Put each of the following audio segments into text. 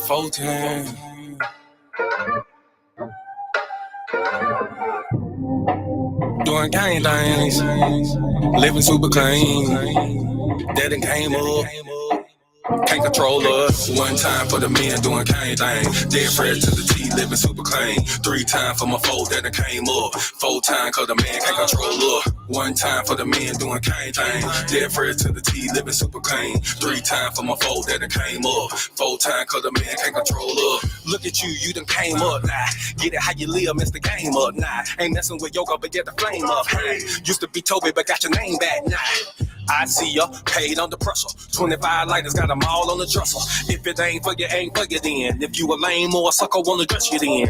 14. Doing gang things, living super clean. Daddy came up, can't control us. One time for the men doing cane thing. Dead fresh to the T, living super clean. 3 times for my foe that came up. 4 times cause the man can't control us. One time for the men doing cane thing. Dead fresh to the T, living super clean. 3 times for my foe that came up. 4 times cause the man can't control us. Look at you done came up now. Get it how you live, mess the game up now. Ain't messing with yoga, but get the flame up. Hey, used to be Toby, but got your name back now. I see ya, paid under pressure. 25 lighters, got them all on the dresser. If it ain't for you, ain't for you then. If you a lame or a sucker, wanna dress you then.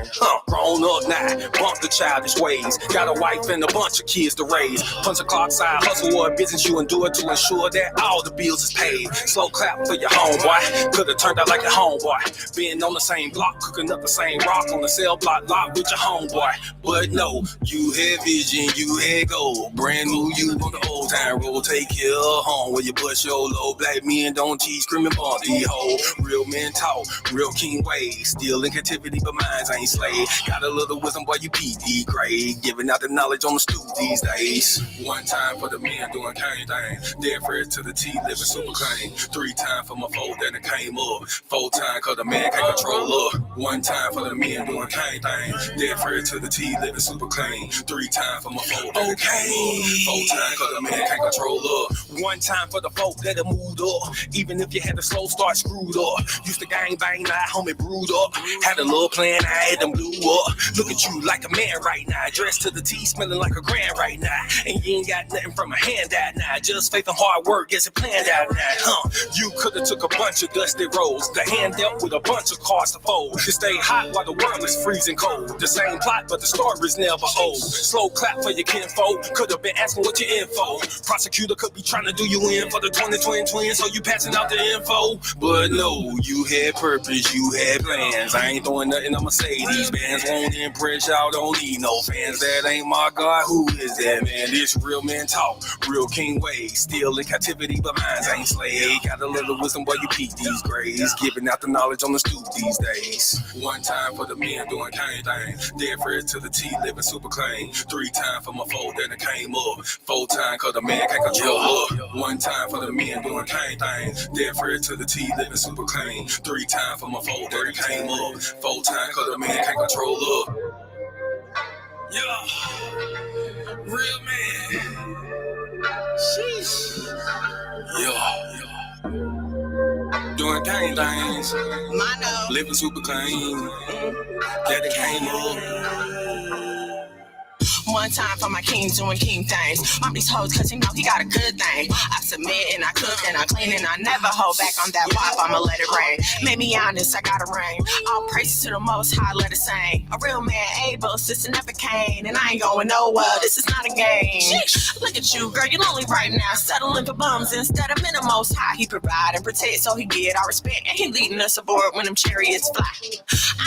Grown up now, bump the childish ways. Got a wife and a bunch of kids to raise. Punch a clock side, hustle or a business you endure to ensure that all the bills is paid. Slow clap for your homeboy, could've turned out like your homeboy. Been on the same block, cooking up the same rock on the cell block lot with your homeboy. But no, you had vision, you had gold. Brand new you on the old time road, take care. Home where you bust your low. Black men don't teach, screaming about the hoe. Real men talk, real king ways. Still in captivity, but minds ain't slave. Got a little wisdom, boy, you PD grade. Giving out the knowledge on the stoop these days. 1 time for the men doing cane thing. Dead fresh to the T, living super clean. 3 times for my foe that came up. 4 times cause the man can't control up. 1 time for the men doing cane thing. Dead fresh to the T, living super clean. 3 times for my foe that came up. 4 times cause the man can't control up. 1 time for the folk that have moved up. Even if you had the slow start screwed up. Used to gang bang, now homie brewed up. Had a little plan, I had them blew up. Look at you like a man right now. Dressed to the T, smelling like a grand right now. And you ain't got nothing from a handout now. Just faith and hard work gets it planned out now. You could've took a bunch of dusty rolls. The hand dealt with a bunch of cards to fold. To stay hot while the world is freezing cold. The same plot, but the story's never old. Slow clap for your kinfolk. Could've been asking what your info. Prosecutor could be trying to do you in for the 2020 twins, so you passing out the info. But no, you had purpose, you had plans. I ain't throwing nothing, I'ma say these bands won't impress y'all, don't need no fans. That ain't my God, who is that, man? This real men talk, real king ways. Still in captivity, but minds ain't slave. Got a little wisdom, boy, you peep these grades. Giving out the knowledge on the stoop these days. 1 time for the men doing cane thing. Dead fresh to the T, living super clean. 3 times for my foe that came up. 4 times cause the man can't control up. 1 time for the men doing cane thing. Dead fresh to the T, living super clean. 3 times for my foe that came up. 4 times cause the man can't control up. Yeah, real man. Sheesh. Yeah. Doing cane things. Living super clean. Daddy came up. 1 time for my king doing king things. Mom these hoes cause he know he got a good thing. I submit and I cook and I clean and I never hold back on that pop. I'ma let it rain. Made me honest, I got a ring. All praises to the most high, let it sing. A real man able, sister never came. And I ain't going nowhere, this is not a game. Look at you, girl, you lonely right now. Settling for bums instead of men the most high. He provide and protect so he get our respect. And he leading us aboard when them chariots fly.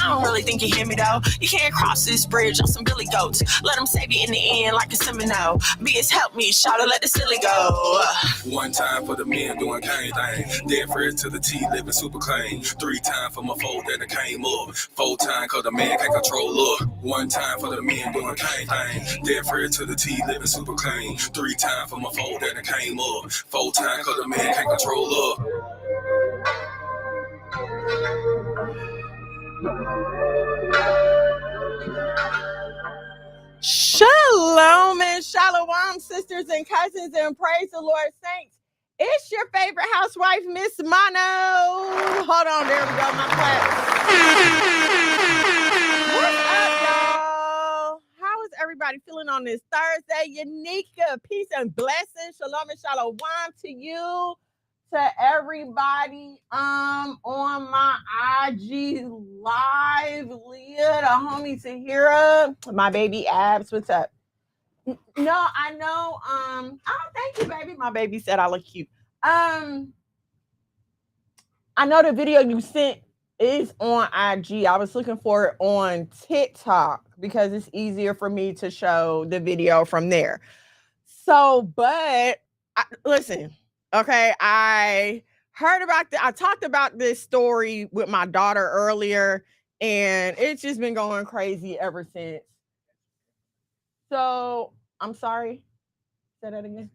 I don't really think you hear me though. You can't cross this bridge on some billy goats. Let them save you in the end like a Seminole. Beers help me, shout to let the silly go. 1 time for the men doing cane thing. Dead fresh to the T, living super clean. 3 times for my foe that came up. 4 times cause the man can't control up. 1 time for the men doing cane thing. Dead fresh to the T, living super clean. 3 times for my foe that came up. 4 times cause the man can't control up. Shalom and shalom, sisters and cousins, and praise the Lord, saints. It's your favorite housewife, Miss Mono. Hold on, there we go, my clap. What's up, y'all? How is everybody feeling on this Thursday? Unika, peace and blessings. Shalom and shalom to you, to everybody on my IG live. Leah, the homie Tahira, my baby Abs, what's up? No, I know. Oh, thank you, baby. My baby said I look cute. I know the video you sent is on IG. I was looking for it on TikTok because it's easier for me to show the video from there. So, but listen, okay, I I talked about this story with my daughter earlier, and it's just been going crazy ever since. So I'm sorry. Say that again.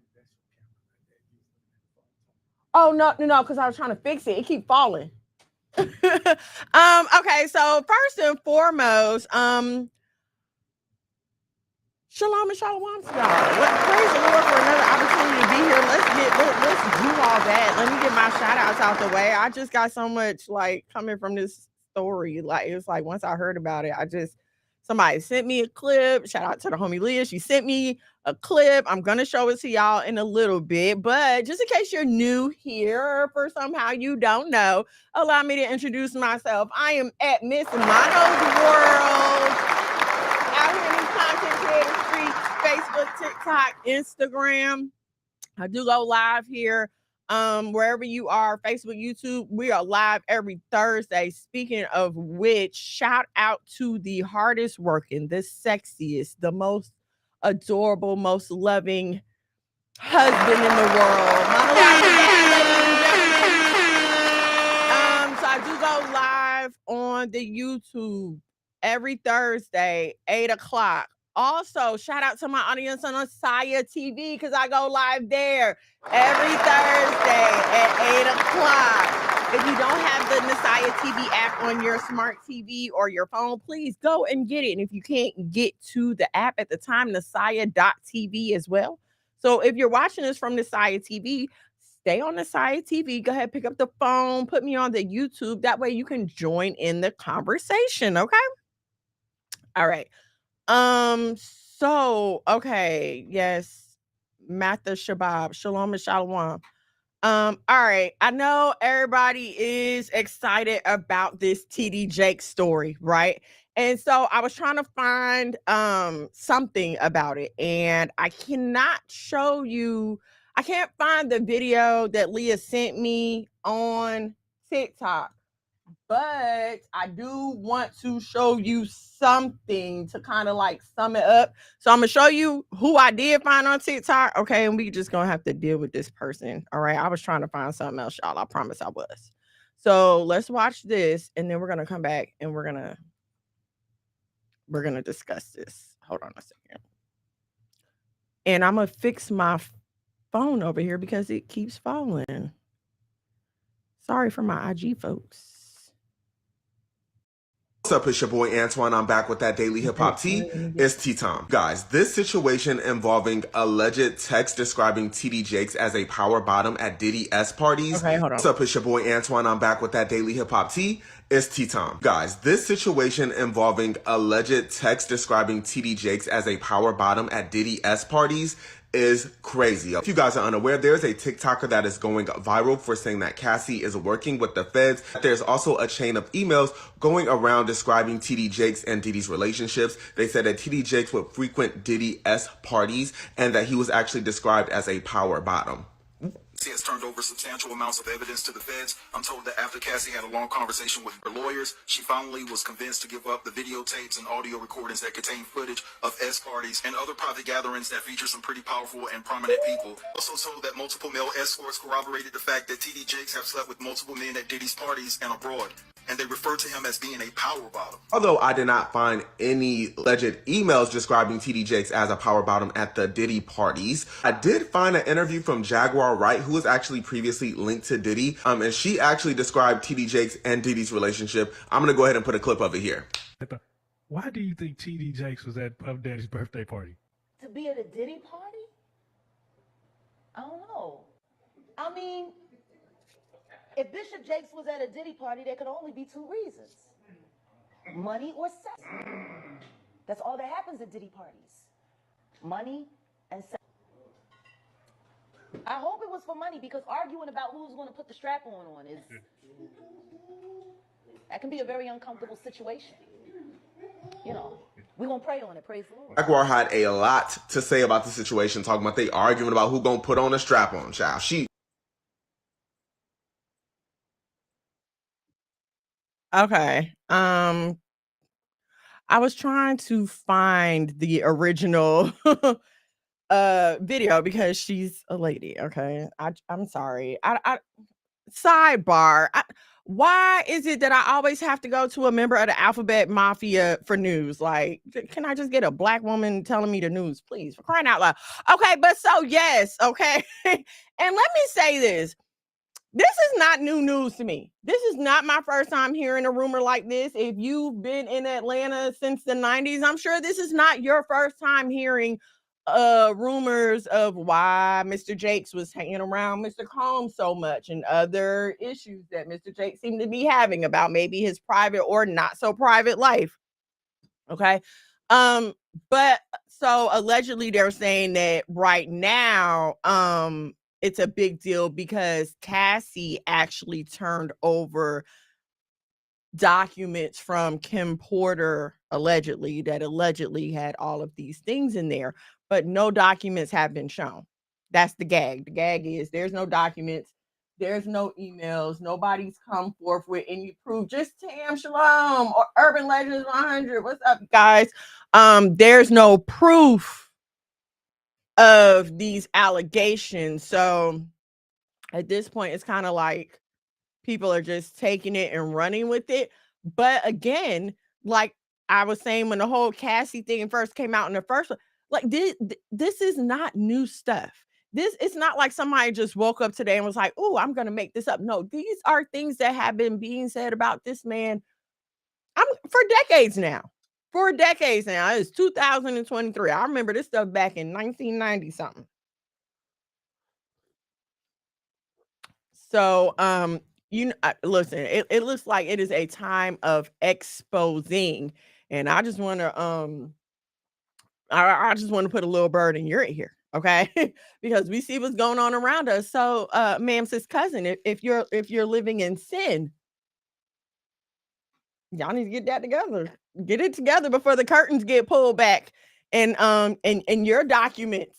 Oh no, because I was trying to fix it. It keep falling. Okay, so first and foremost, shalom and shalom to y'all. Praise the Lord for another opportunity to be here. Let's do all that. Let me get my shout outs out the way. I just got so much like coming from this story. Like it's like once I heard about it, somebody sent me a clip. Shout out to the homie Leah. She sent me a clip. I'm gonna show it to y'all in a little bit, but just in case you're new here or for somehow you don't know, allow me to introduce myself. I am at Miss Mono's World, out here in these content creator streets, Facebook, TikTok, Instagram. I do go live here. Wherever you are, Facebook, YouTube, we are live every Thursday. Speaking of which, shout out to the hardest working, the sexiest, the most adorable, most loving husband in the world. Mama Liza Dad, ladies and gentlemen. So I do go live on the YouTube every Thursday, 8 o'clock. Also, shout out to my audience on Asaya TV because I go live there every Thursday at 8 o'clock. If you don't have the Nasaya TV app on your smart TV or your phone, please go and get it. And if you can't get to the app at the time, Nasaya.tv as well. So if you're watching this from Nasaya TV, stay on Nasaya TV. Go ahead, pick up the phone, put me on the YouTube. That way you can join in the conversation. Okay. All right. So okay, yes, Matha Shabab, Shalom and Shalom. All right. I know everybody is excited about this TD Jake story, right? And so I was trying to find something about it, and I cannot show you, I can't find the video that Leah sent me on TikTok. But I do want to show you something to kind of like sum it up. So I'm gonna show you who I did find on TikTok. Okay, and we just gonna have to deal with this person. All right. I was trying to find something else, y'all. I promise I was. So let's watch this, and then we're gonna come back and we're gonna discuss this. Hold on a second. And I'm gonna fix my phone over here because it keeps falling. Sorry for my IG folks. What's up, it's your boy Antoine. I'm back with that daily hip hop tea. It's Tea Time. Guys, this situation involving alleged text describing TD Jakes as a power bottom at Diddy S parties. Okay, hold on. What's up, it's your boy Antoine. I'm back with that daily hip hop tea. It's Tea Time. Guys, this situation involving alleged text describing TD Jakes as a power bottom at Diddy S parties is crazy. If you guys are unaware, there's a TikToker that is going viral for saying that Cassie is working with the feds. There's also a chain of emails going around describing TD Jakes and Diddy's relationships. They said that TD Jakes would frequent Diddy S parties and that he was actually described as a power bottom. Cassie has turned over substantial amounts of evidence to the feds. I'm told that after Cassie had a long conversation with her lawyers, she finally was convinced to give up the videotapes and audio recordings that contain footage of S parties and other private gatherings that feature some pretty powerful and prominent people. Also told that multiple male escorts corroborated the fact that TD Jakes have slept with multiple men at Diddy's parties and abroad, and they refer to him as being a power bottom. Although I did not find any alleged emails describing TD Jakes as a power bottom at the Diddy parties, I did find an interview from Jaguar Wright, who was actually previously linked to Diddy, and she actually described TD Jakes and Diddy's relationship. I'm going to go ahead and put a clip of it here. Why do you think TD Jakes was at Puff Daddy's birthday party? To be at a Diddy party? I don't know. I mean, if Bishop Jakes was at a Diddy party, there could only be two reasons. Money or sex. That's all that happens at Diddy parties. Money and sex. I hope it was for money, because arguing about who's going to put the strap on is... that can be a very uncomfortable situation. You know, we're going to pray on it, praise the Lord. Jaguar had a lot to say about the situation, talking about they arguing about who gonna put on a strap on, child. Okay. I was trying to find the original video because she's a lady. Okay. I'm sorry. sidebar. Why is it that I always have to go to a member of the Alphabet Mafia for news? Like, can I just get a black woman telling me the news, please? For crying out loud. Okay, but so yes, okay. And let me say this. This is not new news to me. This is not my first time hearing a rumor like this. If you've been in Atlanta since the 90s, I'm sure this is not your first time hearing rumors of why Mr. Jakes was hanging around Mr. Combs so much and other issues that Mr. Jakes seemed to be having about maybe his private or not so private life. Okay. But so allegedly they're saying that right now, it's a big deal because Cassie actually turned over documents from Kim Porter allegedly had all of these things in there, but no documents have been shown. That's the gag. The gag is there's no documents, there's no emails, nobody's come forth with any proof. Just Tam Shalom or Urban Legends 100. What's up, guys? There's no proof of these allegations. So at this point, it's kind of like people are just taking it and running with it. But again, like I was saying, when the whole Cassie thing first came out in the first one, like this is not new stuff. It's not like somebody just woke up today and was like, oh, I'm gonna make this up. No, these are things that have been being said about this man for decades now. For decades now. It's 2023. I remember this stuff back in 1990 something. So listen, it looks like it is a time of exposing, and I just want to I just want to put a little bird in your ear, okay? Because we see what's going on around us. So ma'am, sis cousin, if you're living in sin, y'all need to get that together. Get it together before the curtains get pulled back and your documents.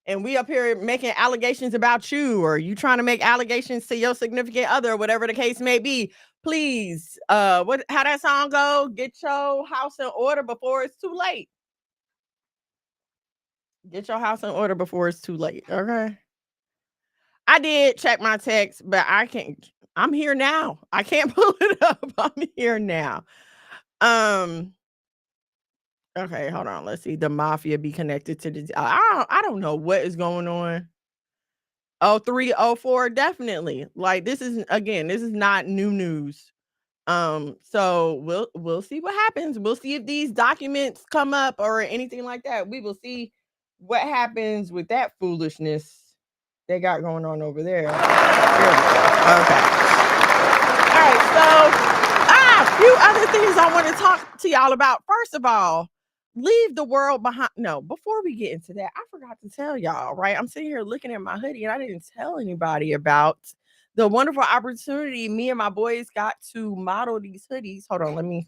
And we up here making allegations about you, or you trying to make allegations to your significant other, whatever the case may be. Please, how that song go? Get your house in order before it's too late. Get your house in order before it's too late. Okay. I did check my text, but I can't. I'm here now. I can't pull it up. I'm here now. Okay, hold on. Let's see. The mafia be connected to the. I don't know what is going on. 0304, definitely. Like this is not new news. So we'll see what happens. We'll see if these documents come up or anything like that. We will see what happens with that foolishness they got going on over there. Okay. All right, so a few other things I want to talk to y'all about. First of all, leave the world behind. No, before we get into that, I forgot to tell y'all, right? I'm sitting here looking at my hoodie and I didn't tell anybody about the wonderful opportunity me and my boys got to model these hoodies. Hold on,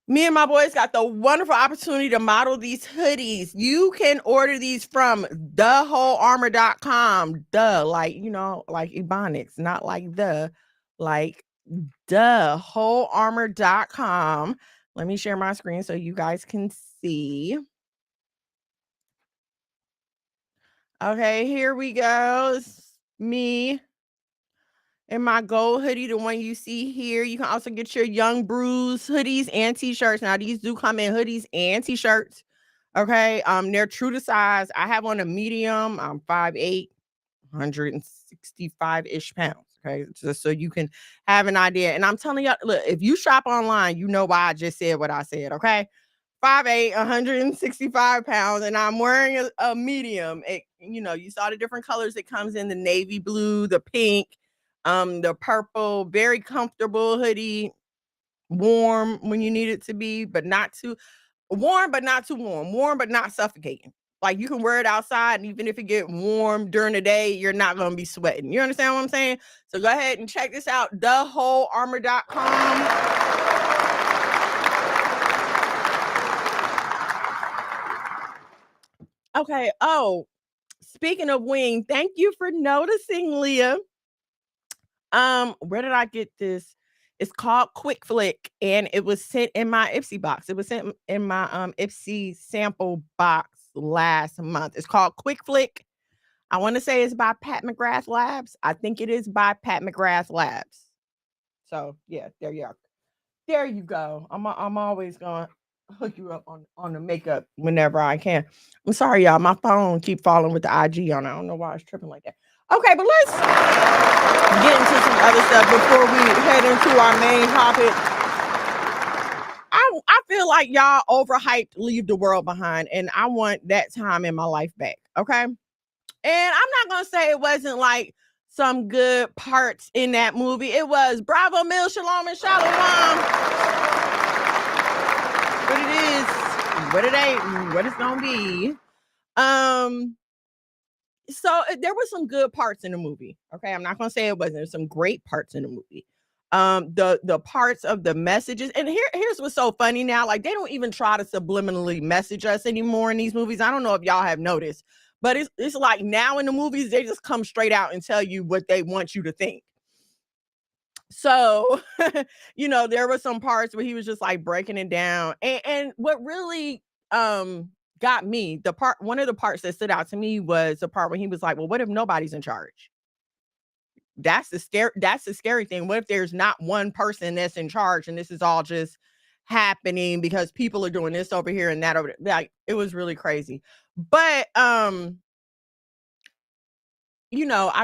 Me and my boys got the wonderful opportunity to model these hoodies. You can order these from thewholearmor.com. Like Ebonics, not like thewholearmor.com. Let me share my screen so you guys can see. Okay, here we go. It's me and my gold hoodie, the one you see here. You can also get your Young Brews hoodies and t-shirts. Now, these do come in hoodies and t-shirts. Okay, they're true to size. I have on a medium. I'm 5'8", 165-ish pounds. Okay, just so you can have an idea. And I'm telling you, look, if you shop online, you know why I just said what I said. Okay, 5'8", 165 pounds, and I'm wearing a medium. You saw the different colors it comes in: the navy blue, the pink, the purple. Very comfortable hoodie, warm when you need it to be, but not too warm, but not too warm, but not suffocating. Like you can wear it outside, and even if it get warm during the day, you're not gonna be sweating. You understand what I'm saying? So go ahead and check this out: thewholearmor.com. Okay. Oh, speaking of wing, thank you for noticing, Leah. Where did I get this? It's called Quick Flick, and it was sent in my Ipsy box. It was sent in my Ipsy sample box last month. It's called Quick Flick. I want to say it's by Pat McGrath Labs. I think it is by Pat McGrath Labs. So yeah, there you are. There you go. I'm always gonna hook you up on the makeup whenever I can. I'm sorry, y'all. My phone keep falling with the IG on it. I don't know why it's tripping like that. Okay, but let's get into some other stuff before we head into our main topic. I feel like y'all overhyped Leave the World Behind, and I want that time in my life back. Okay. And I'm not gonna say it wasn't like some good parts in that movie. It was Bravo, Mill, Shalom, and Shalom. But it is what it ain't, what it's gonna be. So there were some good parts in the movie. Okay, I'm not gonna say it wasn't. There's some great parts in the movie. The parts of the messages, and here's what's so funny now. Like, they don't even try to subliminally message us anymore in these movies. I don't know if y'all have noticed, but it's like now in the movies they just come straight out and tell you what they want you to think. So there were some parts where he was just like breaking it down, and what really got me, one of the parts that stood out to me was the part when he was like, well, what if nobody's in charge? That's the scary thing. What if there's not one person that's in charge and this is all just happening because people are doing this over here and that over there? Like, it was really crazy. But I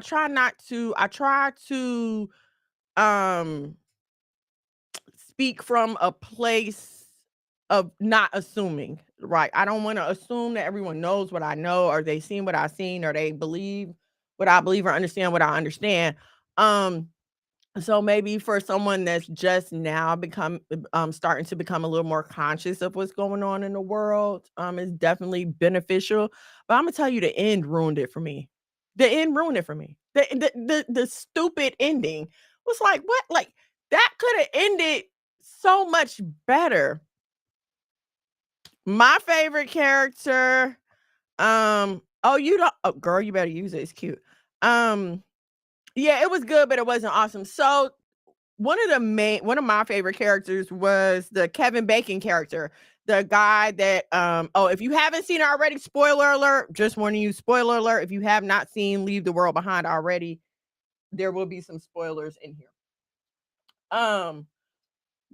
try to speak from a place of not assuming, right? I don't want to assume that everyone knows what I know, or they seen what I've seen, or they believe what I believe, or understand what I understand. So maybe for someone that's just now starting to become a little more conscious of what's going on in the world, is definitely beneficial. But I'm gonna tell you, the end ruined it for me. The end ruined it for me. The stupid ending was like, what? Like, that could have ended so much better. My favorite character, oh, you don't, oh, girl, you better use it. It's cute. Yeah, it was good, but it wasn't awesome. So one of my favorite characters was the Kevin Bacon character, the guy that oh, if you haven't seen it already, spoiler alert, just warning you, spoiler alert. If you have not seen Leave the World Behind already, there will be some spoilers in here.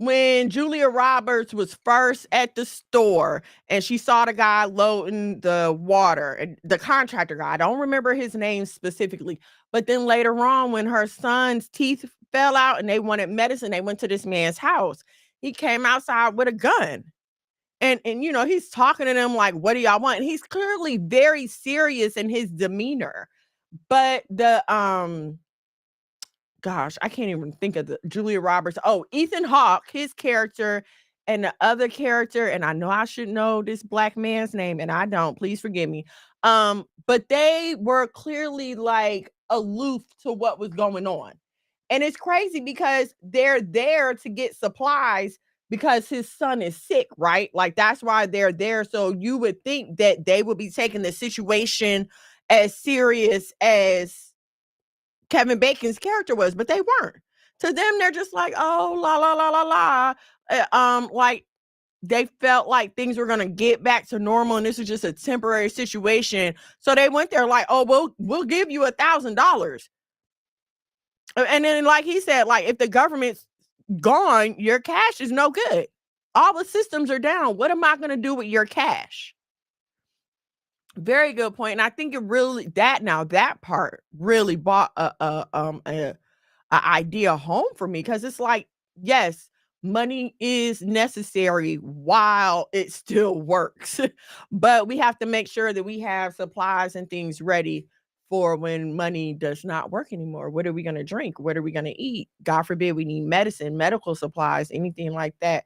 When Julia Roberts was first at the store and she saw the guy loading the water, and the contractor guy, I don't remember his name specifically, but then later on, when her son's teeth fell out and they wanted medicine, they went to this man's house. He came outside with a gun. And he's talking to them like, what do y'all want? And he's clearly very serious in his demeanor. But gosh, I can't even think of the Julia Roberts. Oh, Ethan Hawke, his character, and the other character, and I know I should know this black man's name, and I don't. Please forgive me. But they were clearly like aloof to what was going on. And it's crazy because they're there to get supplies because his son is sick, right? Like, that's why they're there. So you would think that they would be taking the situation as serious as Kevin Bacon's character was, but they weren't. To them, they're just like, oh, la la la la la. Like, they felt like things were gonna get back to normal, and this is just a temporary situation. So they went there like, oh, we'll give you $1,000. And then, like he said, like, if the government's gone, your cash is no good. All the systems are down. What am I gonna do with your cash? Very good point. And I think that part really brought a idea home for me, because it's like, yes, money is necessary while it still works, but we have to make sure that we have supplies and things ready for when money does not work anymore. What are we going to drink? What are we going to eat? God forbid we need medicine, medical supplies, anything like that.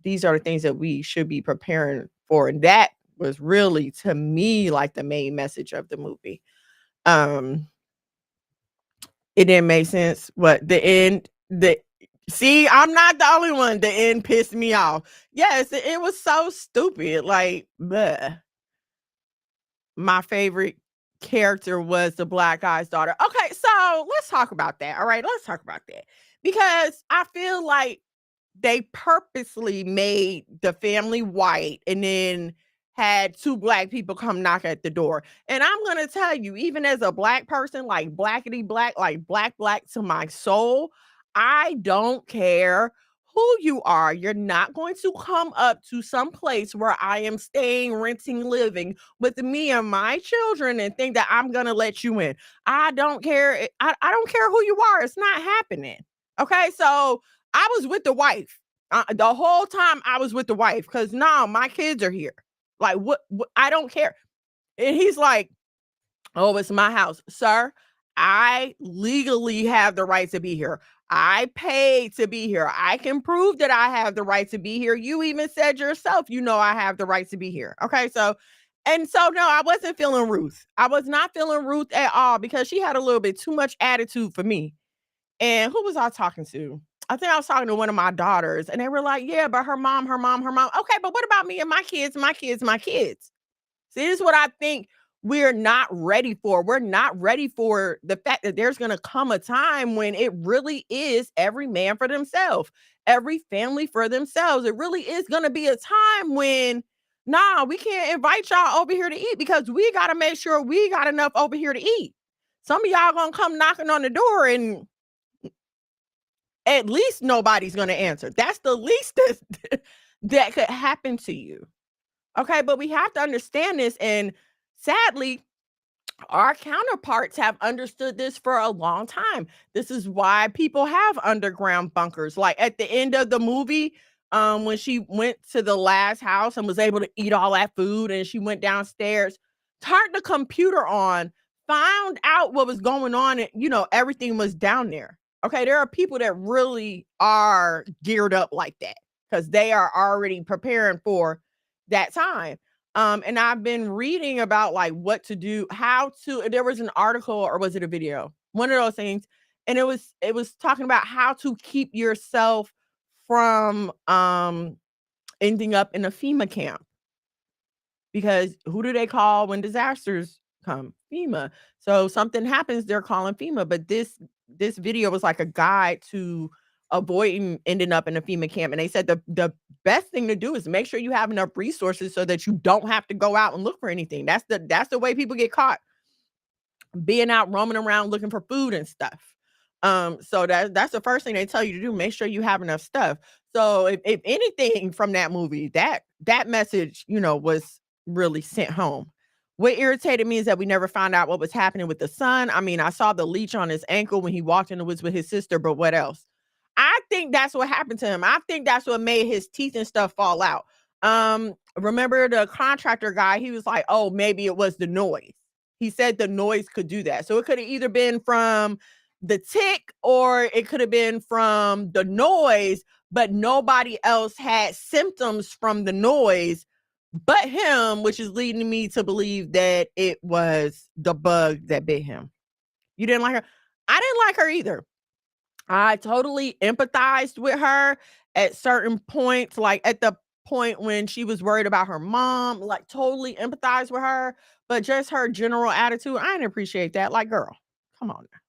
These are the things that we should be preparing for. And that was really, to me, like the main message of the movie. It didn't make sense. What the end? See, I'm not the only one. The end pissed me off. Yes, it was so stupid. Like, bleh. My favorite character was the black guy's daughter. Okay, so let's talk about that. All right, let's talk about that, because I feel like they purposely made the family white and then had 2 black people come knock at the door. And I'm gonna tell you, even as a black person, like blackity black, like black to my soul, I don't care who you are. You're not going to come up to some place where I am staying, renting, living with me and my children and think that I'm gonna let you in. I don't care. I don't care who you are. It's not happening. Okay, so I was with the wife. The whole time I was with the wife because no, my kids are here. Like, what? I don't care. And he's like, oh, it's my house. Sir, I legally have the right to be here. I paid to be here. I can prove that I have the right to be here. You even said yourself, you know, I have the right to be here. Okay, so, and so, no, I wasn't feeling Ruth. I was not feeling Ruth at all because she had a little bit too much attitude for me. And who was I talking to? I think I was talking to one of my daughters, and they were like, yeah, but her mom. Okay, but what about me and my kids? See, this is what I think we're not ready for. We're not ready for the fact that there's going to come a time when it really is every man for themselves, every family for themselves. It really is going to be a time when, nah, we can't invite y'all over here to eat because we got to make sure we got enough over here to eat. Some of y'all going to come knocking on the door and at least nobody's going to answer. That's the least that could happen to you. Okay, but we have to understand this. And sadly, our counterparts have understood this for a long time. This is why people have underground bunkers. Like at the end of the movie, when she went to the last house and was able to eat all that food, and she went downstairs, turned the computer on, found out what was going on, and everything was down there. Okay, there are people that really are geared up like that because they are already preparing for that time. And I've been reading about like what to do, there was an article or was it a video? One of those things. And it was talking about how to keep yourself from ending up in a FEMA camp. Because who do they call when disasters come? FEMA. So something happens, they're calling FEMA. But this video was like a guide to avoiding ending up in a FEMA camp. And they said the best thing to do is make sure you have enough resources so that you don't have to go out and look for anything. That's the way people get caught, being out roaming around looking for food and stuff. So that's the first thing they tell you to do. Make sure you have enough stuff. So if anything from that movie, that message, was really sent home. What irritated me is that we never found out what was happening with the son. I mean, I saw the leech on his ankle when he walked in the woods with his sister, but what else? I think that's what happened to him. I think that's what made his teeth and stuff fall out. Remember the contractor guy, he was like, oh, maybe it was the noise. He said the noise could do that. So it could have either been from the tick or it could have been from the noise, but nobody else had symptoms from the noise but him, which is leading me to believe that it was the bug that bit him. You didn't like her? I didn't like her either. I totally empathized with her at certain points, like at the point when she was worried about her mom, like totally empathized with her, but just her general attitude, I didn't appreciate that. Like, girl, come on now.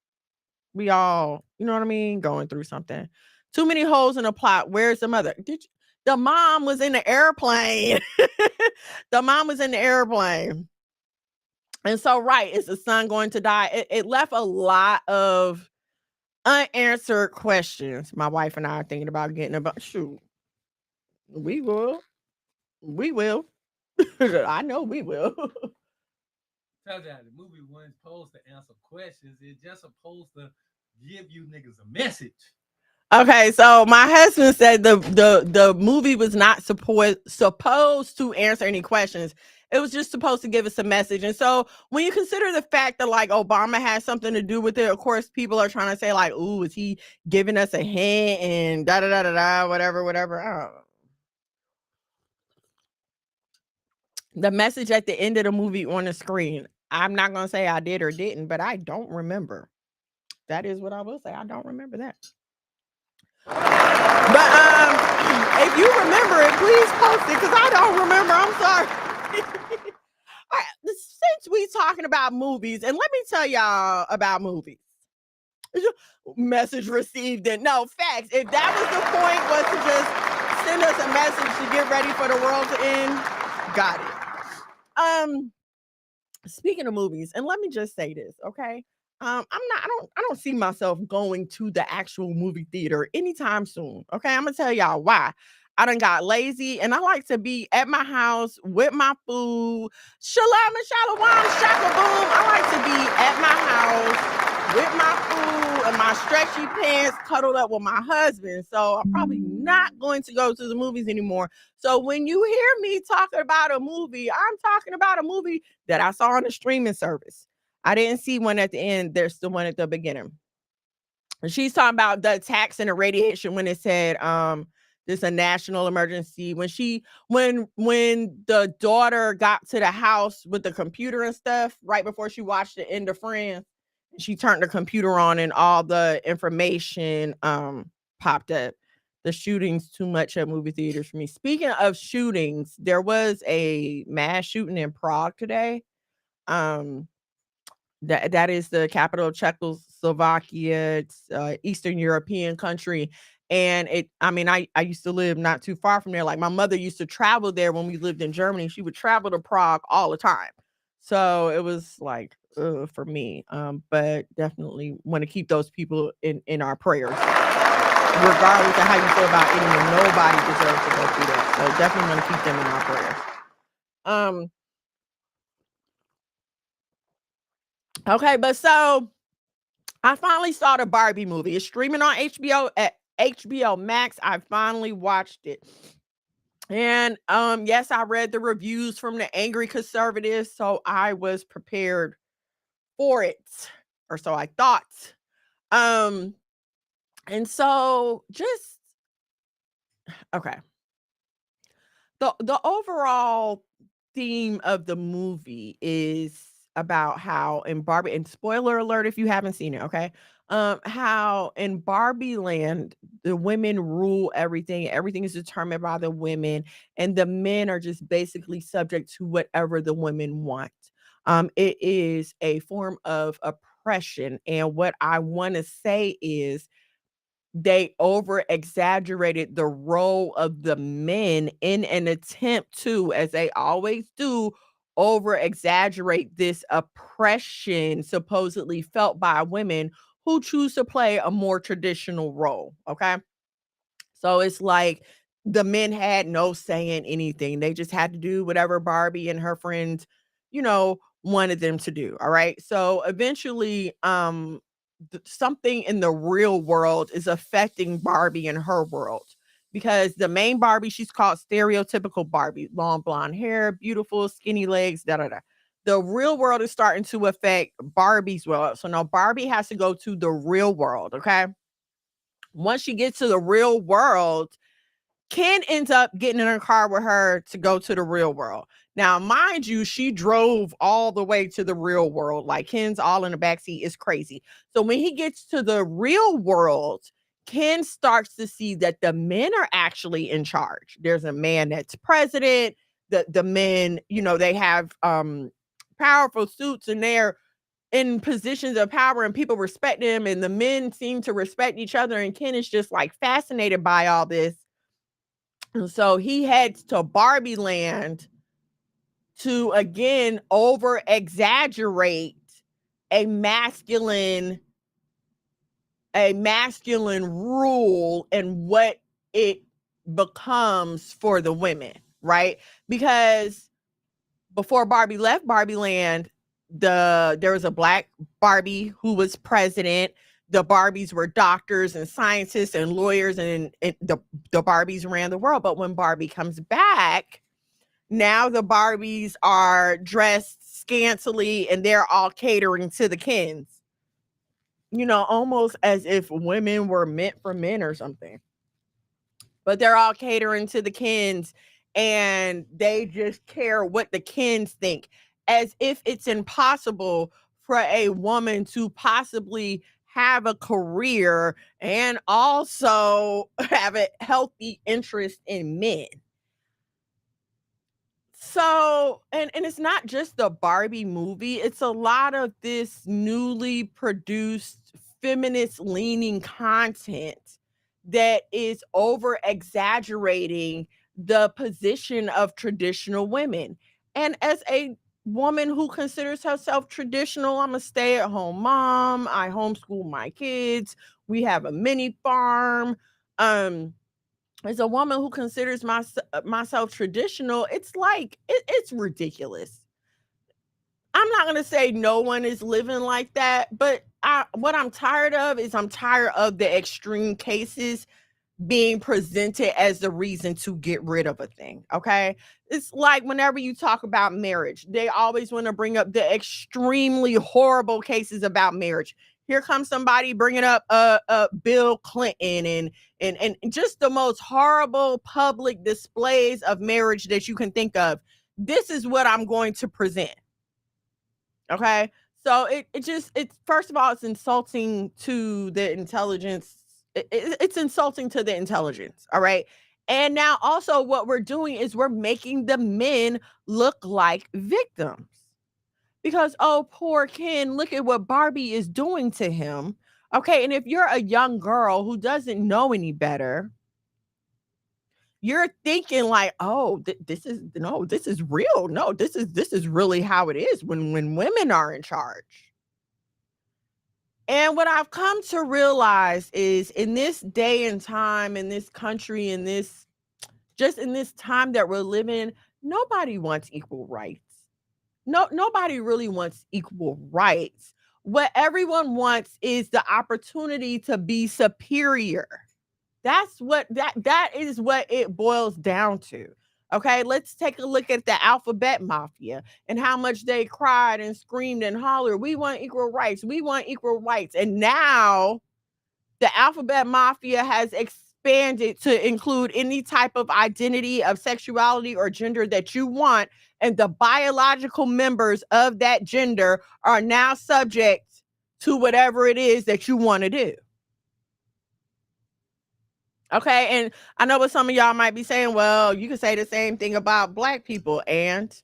We all, you know what I mean, going through something. Too many holes in the plot. Where's the mother? The mom was in the airplane. The mom was in the airplane. And so, right, is the son going to die? It left a lot of unanswered questions. My wife and I are thinking about getting about. Shoot, we will. I know we will. Tell that the movie wasn't supposed to answer questions. It's just supposed to give you niggas a message. Okay, so my husband said the movie was not supposed to answer any questions. It was just supposed to give us a message. And so when you consider the fact that like Obama has something to do with it, of course, people are trying to say like, ooh, is he giving us a hint and whatever. I don't know. The message at the end of the movie on the screen, I'm not going to say I did or didn't, but I don't remember. That is what I will say. I don't remember that. But if you remember it, please post it because I don't remember. I'm sorry. All right, since we talking about movies, and let me tell y'all about movies. Message received and no facts. If that was the point, was to just send us a message to get ready for the world to end, got it. Speaking of movies, and let me just say this, okay? I don't see myself going to the actual movie theater anytime soon. Okay. I'm gonna tell y'all why. I done got lazy and I like to be at my house with my food. Shalom and shalom, shaka boom. I like to be at my house with my food and my stretchy pants cuddled up with my husband. So I'm probably not going to go to the movies anymore. So when you hear me talking about a movie, I'm talking about a movie that I saw on the streaming service. I didn't see one at the end. There's the one at the beginning. And she's talking about the attacks and the radiation when it said this a national emergency. When the daughter got to the house with the computer and stuff right before she watched the end of Friends, she turned the computer on and all the information popped up. The shootings too much at movie theaters for me. Speaking of shootings, there was a mass shooting in Prague today. That is the capital of Czechoslovakia. It's Eastern European country. And I used to live not too far from there. Like my mother used to travel there when we lived in Germany. She would travel to Prague all the time. So it was like for me. But definitely want to keep those people in our prayers. Regardless of how you feel about anyone, nobody deserves to go through that. So definitely want to keep them in our prayers. Okay, but so I finally saw the Barbie movie. It's streaming on HBO at HBO Max. I finally watched it. And yes, I read the reviews from the angry conservatives, so I was prepared for it, or so I thought. And so just okay. The overall theme of the movie is about how in Barbie, and spoiler alert if you haven't seen it, okay? How in Barbie land the women rule everything. Everything is determined by the women, and the men are just basically subject to whatever the women want. It is a form of oppression, and what I want to say is they over exaggerated the role of the men in an attempt to, as they always do, over exaggerate this oppression supposedly felt by women who choose to play a more traditional role. Okay. So it's like the men had no say in anything. They just had to do whatever Barbie and her friends, wanted them to do. All right. So eventually, something in the real world is affecting Barbie and her world because the main Barbie, she's called stereotypical Barbie, long blonde hair, beautiful, skinny legs, da da da. The real world is starting to affect Barbie's world. So now Barbie has to go to the real world. Okay. Once she gets to the real world, Ken ends up getting in a car with her to go to the real world. Now, mind you, she drove all the way to the real world. Like Ken's all in the backseat. It's crazy. So when he gets to the real world, Ken starts to see that the men are actually in charge. There's a man that's president. The men, they have powerful suits and they're in positions of power and people respect them. And the men seem to respect each other. And Ken is just like fascinated by all this. And so he heads to Barbie Land to again over exaggerate a masculine rule and what it becomes for the women, right? Because before Barbie left Barbie Land, there was a black Barbie who was president. The Barbies were doctors and scientists and lawyers, and the Barbies ran the world. But when Barbie comes back, now the Barbies are dressed scantily and they're all catering to the Kens. Almost as if women were meant for men or something. But they're all catering to the Kens and they just care what the Kens think, as if it's impossible for a woman to possibly have a career and also have a healthy interest in men. So, and it's not just the Barbie movie, it's a lot of this newly produced feminist leaning content that is over exaggerating the position of traditional women. And as a woman who considers herself traditional, I'm a stay-at-home mom. I homeschool my kids. We have a mini farm. As a woman who considers myself traditional, it's like it's ridiculous. I'm not gonna say no one is living like that, but what I'm tired of is I'm tired of the extreme cases being presented as the reason to get rid of a thing. Okay. It's like whenever you talk about marriage, they always want to bring up the extremely horrible cases about marriage. Here comes somebody bringing up Bill Clinton and just the most horrible public displays of marriage that you can think of. This is what I'm going to present. Okay. So it's first of all, it's insulting to the intelligence. It's insulting to the intelligence. All right. And now also what we're doing is we're making the men look like victims because, oh, poor Ken, look at what Barbie is doing to him. Okay. And if you're a young girl who doesn't know any better, you're thinking like, oh, this is no, this is real. No, this is really how it is when women are in charge. And what I've come to realize is in this day and time, in this country, in this just in this time that we're living, nobody wants equal rights. No, nobody really wants equal rights. What everyone wants is the opportunity to be superior. That's what that is what it boils down to. Okay, let's take a look at the alphabet mafia and how much they cried and screamed and hollered. We want equal rights. We want equal rights. And now the alphabet mafia has expanded to include any type of identity of sexuality or gender that you want. And the biological members of that gender are now subject to whatever it is that you want to do. Okay, and I know what some of y'all might be saying, well, you can say the same thing about black people, and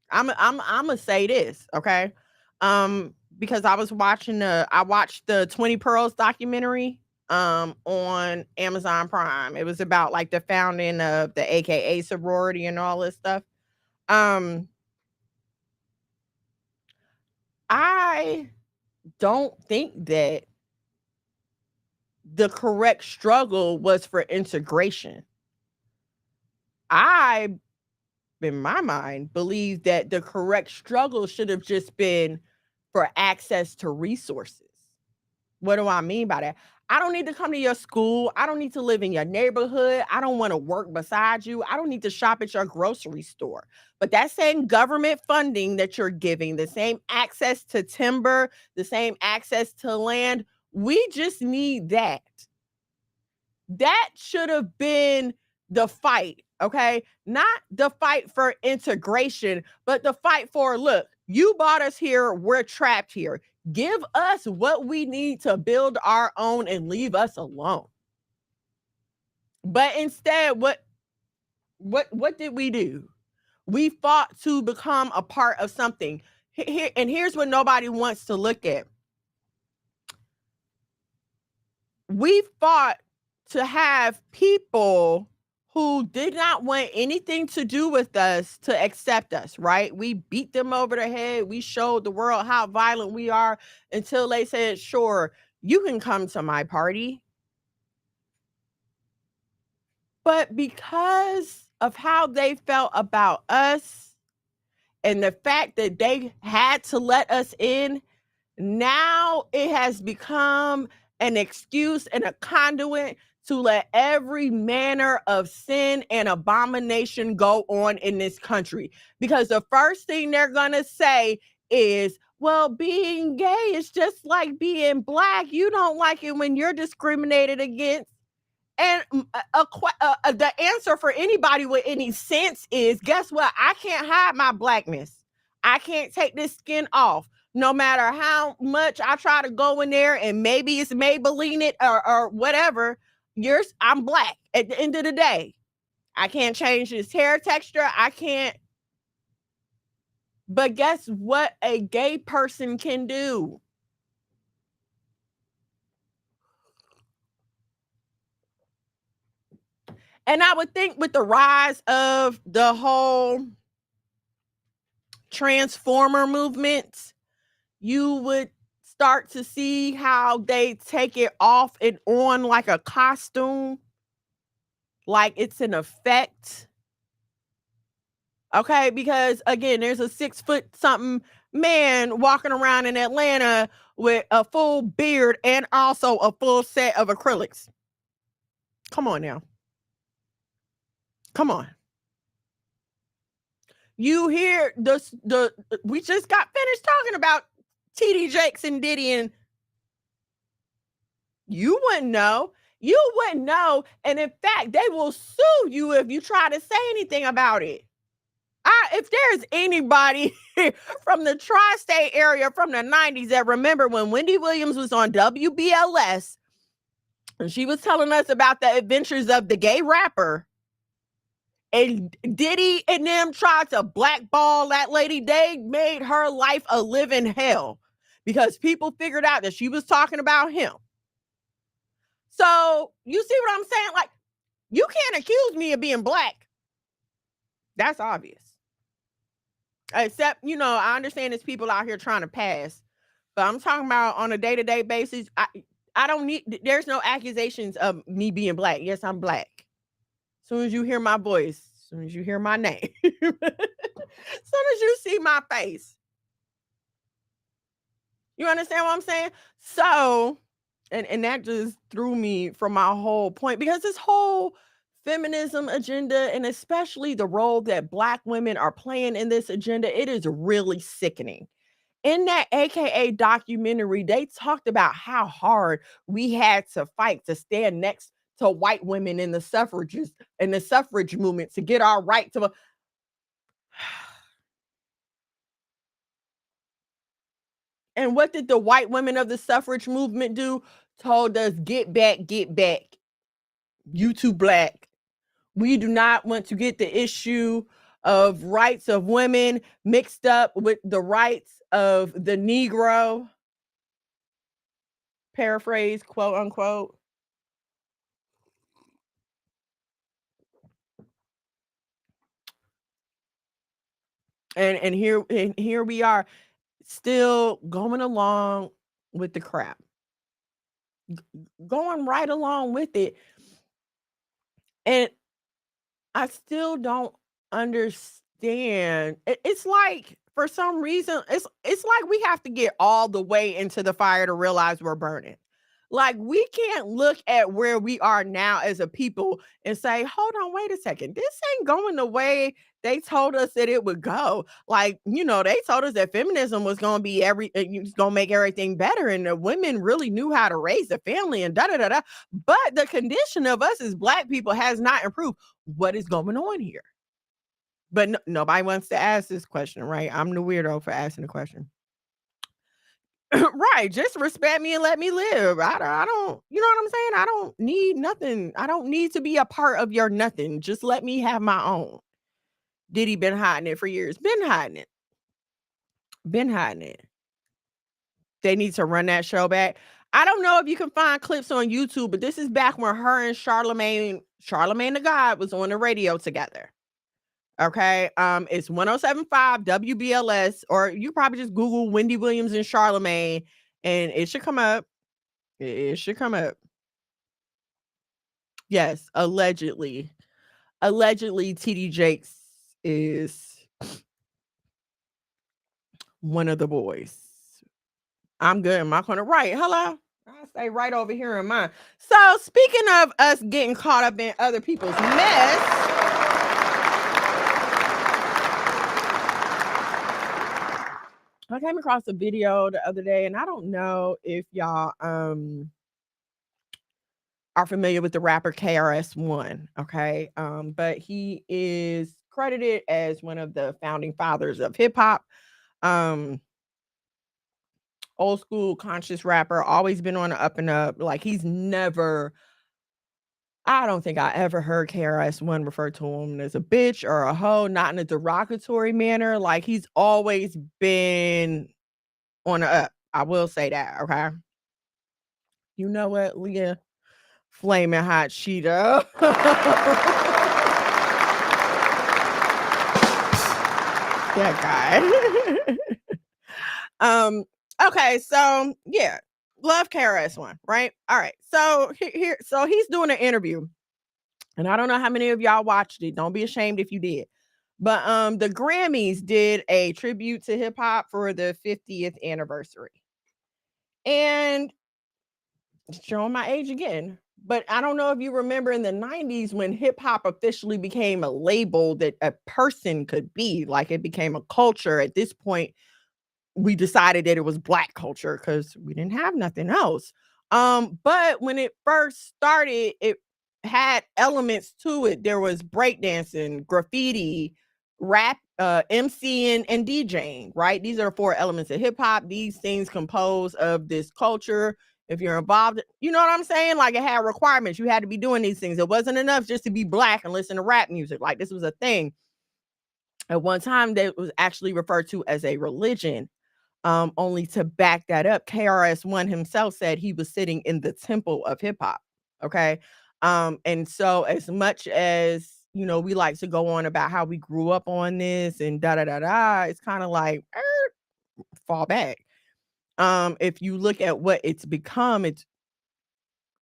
I'm gonna say this, okay? Because I watched the 20 Pearls documentary on Amazon Prime. It was about like the founding of the AKA sorority and all this stuff. Um I don't think that the correct struggle was for integration. I in my mind, believe that the correct struggle should have just been for access to resources. What do I mean by that? I don't need to come to your school. I don't need to live in your neighborhood. I don't want to work beside you. I don't need to shop at your grocery store. But that same government funding that you're giving, the same access to timber, the same access to land, we just need that. That should have been the fight, okay? Not the fight for integration, but the fight for, look, you brought us here, we're trapped here. Give us what we need to build our own and leave us alone. But instead, what did we do? We fought to become a part of something. And here's what nobody wants to look at. We fought to have people who did not want anything to do with us to accept us, right? We beat them over the head. We showed the world how violent we are until they said, sure, you can come to my party. But because of how they felt about us and the fact that they had to let us in, now it has become an excuse and a conduit to let every manner of sin and abomination go on in this country. Because the first thing they're going to say is, well, being gay is just like being black. You don't like it when you're discriminated against. And the answer for anybody with any sense is, guess what? I can't hide my blackness. I can't take this skin off. No matter how much I try to go in there and maybe it's Maybelline it or whatever, I'm black at the end of the day. I can't change this hair texture. I can't. But guess what a gay person can do? And I would think with the rise of the whole transformer movements, you would start to see how they take it off and on like a costume, like it's an effect. Okay, because again, there's a 6 foot something man walking around in Atlanta with a full beard and also a full set of acrylics. Come on now. Come on. You hear we just got finished talking about TD Jakes and Diddy, and you wouldn't know. You wouldn't know. And in fact, they will sue you if you try to say anything about it. If there's anybody from the tri-state area from the 90s that remember when Wendy Williams was on WBLS and she was telling us about the adventures of the gay rapper, and Diddy and them tried to blackball that lady, they made her life a living hell because people figured out that she was talking about him. So you see what I'm saying? Like, you can't accuse me of being black. That's obvious. Except, I understand there's people out here trying to pass, but I'm talking about on a day-to-day basis. I don't need, there's no accusations of me being black. Yes, I'm black. As soon as you hear my voice, as soon as you hear my name, as soon as you see my face. You understand what I'm saying? So, and that just threw me from my whole point, because this whole feminism agenda, and especially the role that Black women are playing in this agenda, it is really sickening. In that AKA documentary, they talked about how hard we had to fight to stand next to white women in the suffrage movement to get our right to. And what did the white women of the suffrage movement do? Told us, get back, get back. You too black. We do not want to get the issue of rights of women mixed up with the rights of the Negro. Paraphrase, quote unquote. And here we are, still going along with the crap. Going right along with it. And I still don't understand. It's like, for some reason, it's like we have to get all the way into the fire to realize we're burning. Like, we can't look at where we are now as a people and say, hold on, wait a second. This ain't going the way they told us that it would go. Like, they told us that feminism was going to be going to make everything better. And the women really knew how to raise a family and da-da-da-da. But the condition of us as Black people has not improved. What is going on here? But nobody wants to ask this question, right? I'm the weirdo for asking the question. Right, just respect me and let me live. I don't, you know what I'm saying? I don't need nothing. I don't need to be a part of your nothing. Just let me have my own. Diddy been hiding it for years. Been hiding it. They need to run that show back. I don't know if you can find clips on YouTube, but this is back when her and Charlemagne the God was on the radio together. Okay. It's 107.5 WBLS, or you probably just Google Wendy Williams and Charlemagne and it should come up. It should come up. Yes, allegedly. Allegedly, TD Jakes is one of the boys. I'm good in my corner. Right. Hello. I stay right over here in mine. So, speaking of us getting caught up in other people's mess, I came across a video the other day, and I don't know if y'all are familiar with the rapper KRS-One, okay? But he is credited as one of the founding fathers of hip hop. Old school conscious rapper, always been on the up and up. Like, he's never, I don't think I ever heard KRS-One refer to him as a bitch or a hoe, not in a derogatory manner. Like, he's always been on the up. I will say that, okay? You know what, Leah? Flaming hot Cheetah. That guy. Okay, so yeah, love KRS-One, right? All right, so so he's doing an interview, and I don't know how many of y'all watched it. Don't be ashamed if you did. But the Grammys did a tribute to hip hop for the 50th anniversary. And showing my age again, but I don't know if you remember in the 90s when hip hop officially became a label that a person could be, like it became a culture. At this point, we decided that it was Black culture because we didn't have nothing else. But when it first started, it had elements to it. There was breakdancing, graffiti, rap, MCing, and DJing, right? These are four elements of hip hop. These things compose of this culture. If you're involved, you know what I'm saying? Like it had requirements. You had to be doing these things. It wasn't enough just to be Black and listen to rap music. Like this was a thing. At one time, that was actually referred to as a religion. Only to back that up, KRS-One himself said he was sitting in the temple of hip hop. Okay. And so as much as we like to go on about how we grew up on this and da da da da, it's kind of like fall back. If you look at what it's become,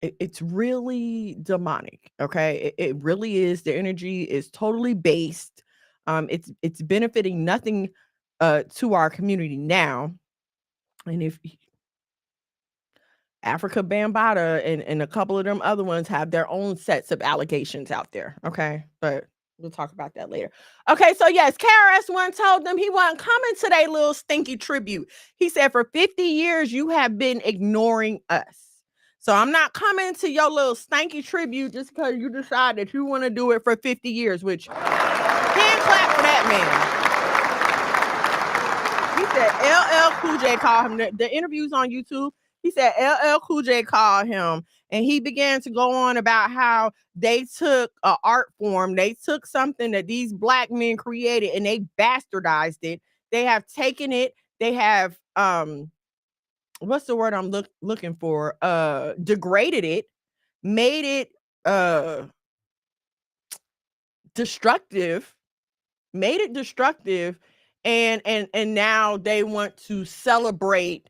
it's really demonic. Okay. It really is. The energy is totally based. It's benefiting nothing to our community now. And if Africa Bambaataa and a couple of them other ones have their own sets of allegations out there. Okay. But we'll talk about that later. Okay. So, yes, KRS-One told them he wasn't coming to their little stinky tribute. He said, for 50 years, you have been ignoring us. So, I'm not coming to your little stanky tribute just because you decide that you want to do it for 50 years, which hand clap for that man. He said LL Cool J called him. The interview's on YouTube. He said LL Cool J called him and he began to go on about how they took an art form. They took something that these Black men created and they bastardized it. They have taken it. They have, what's the word I'm looking for? Degraded it, made it destructive, and now they want to celebrate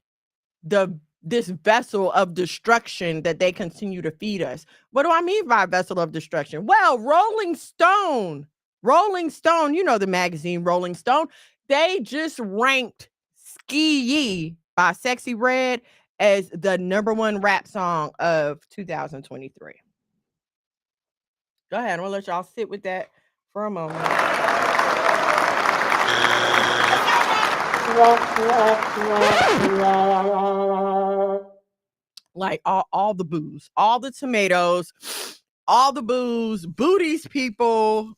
this vessel of destruction that they continue to feed us. What do I mean by vessel of destruction? Well, Rolling Stone, the magazine Rolling Stone, they just ranked Ski Yee by Sexy Red as the #1 rap song of 2023. Go ahead, I'm gonna let y'all sit with that for a moment. Like all the booze, all the tomatoes, all the booze, booties, people.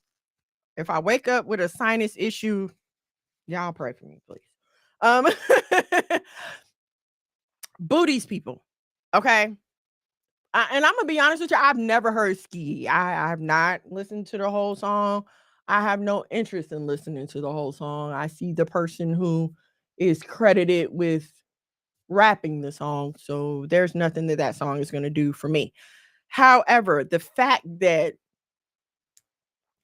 If I wake up with a sinus issue, y'all pray for me, please. Booties, people. Okay. And I'm gonna be honest with you, I've never heard Ski. I have not listened to the whole song. I have no interest in listening to the whole song. I see the person who is credited with rapping the song, so there's nothing that song is going to do for me. However, the fact that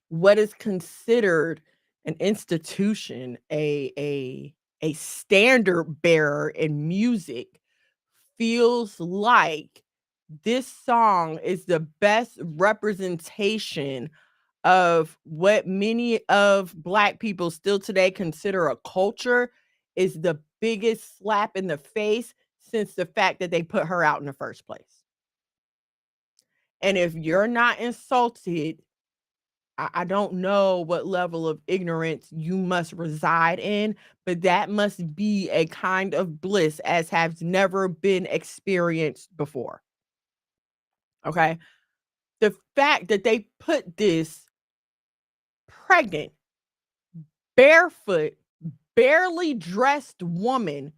what is considered an institution, a standard bearer in music, feels like this song is the best representation of what many of Black people still today consider a culture, is the biggest slap in the face since the fact that they put her out in the first place. And if you're not insulted, I don't know what level of ignorance you must reside in, but that must be a kind of bliss as has never been experienced before. Okay. The fact that they put this pregnant, barefoot, barely dressed woman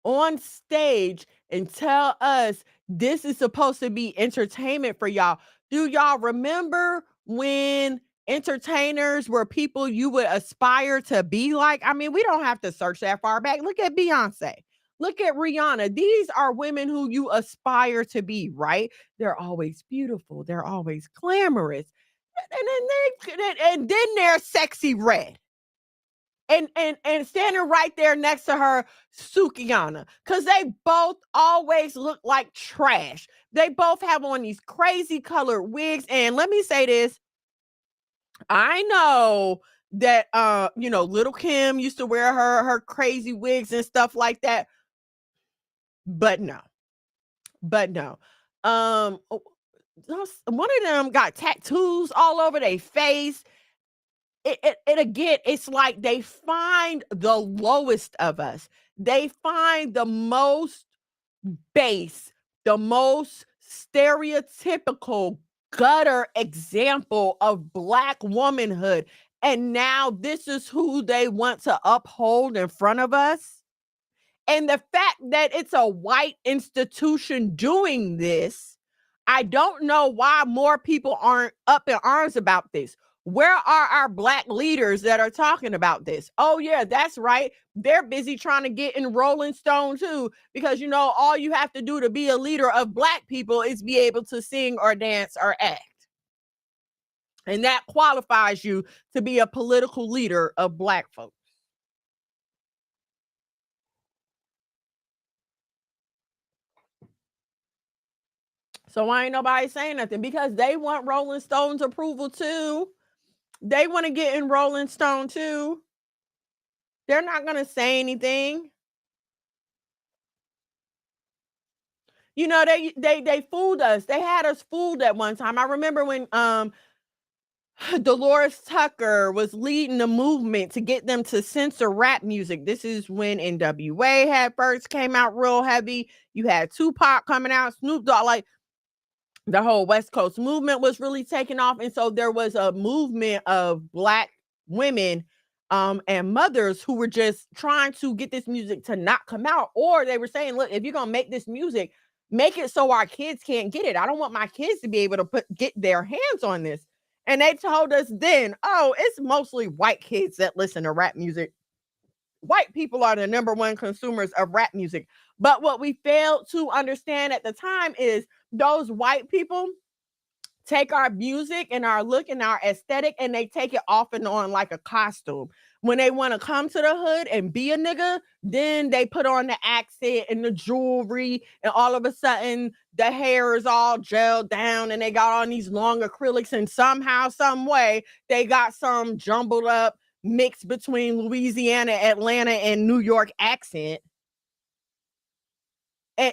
on stage and tell us this is supposed to be entertainment for y'all. Do y'all remember when entertainers were people you would aspire to be like? I mean, we don't have to search that far back. Look at Beyonce. Look at Rihanna. These are women who you aspire to be, right? They're always beautiful. They're always glamorous. And then they're Sexy Red. and standing right there next to her, Sukiana, because they both always look like trash. They both have on these crazy colored wigs. And let me say this, I know that Little Kim used to wear her crazy wigs and stuff like that, but no. One of them got tattoos all over their face. It again, it's like they find the lowest of us. They find the most base, the most stereotypical gutter example of Black womanhood. And now this is who they want to uphold in front of us. And the fact that it's a white institution doing this, I don't know why more people aren't up in arms about this. Where are our Black leaders that are talking about this? Oh, yeah, that's right. They're busy trying to get in Rolling Stone, too, because, all you have to do to be a leader of Black people is be able to sing or dance or act. And that qualifies you to be a political leader of Black folks. So why ain't nobody saying nothing? Because they want Rolling Stone's approval too. They want to get in Rolling Stone too. They're not going to say anything. They fooled us. They had us fooled at one time. I remember when Dolores Tucker was leading the movement to get them to censor rap music. This is when NWA had first came out real heavy. You had Tupac coming out, Snoop Dogg, like the whole West Coast movement was really taking off. And so there was a movement of Black women and mothers who were just trying to get this music to not come out. Or they were saying, look, if you're going to make this music, make it so our kids can't get it. I don't want my kids to be able to get their hands on this. And they told us then, oh, it's mostly white kids that listen to rap music. White people are the number one consumers of rap music. But what we failed to understand at the time is those white people take our music and our look and our aesthetic and they take it off and on like a costume. When they want to come to the hood and be a nigga, then they put on the accent and the jewelry, and all of a sudden the hair is all gelled down and they got on these long acrylics, and somehow, some way, they got some jumbled up mix between Louisiana, Atlanta, and New York accent.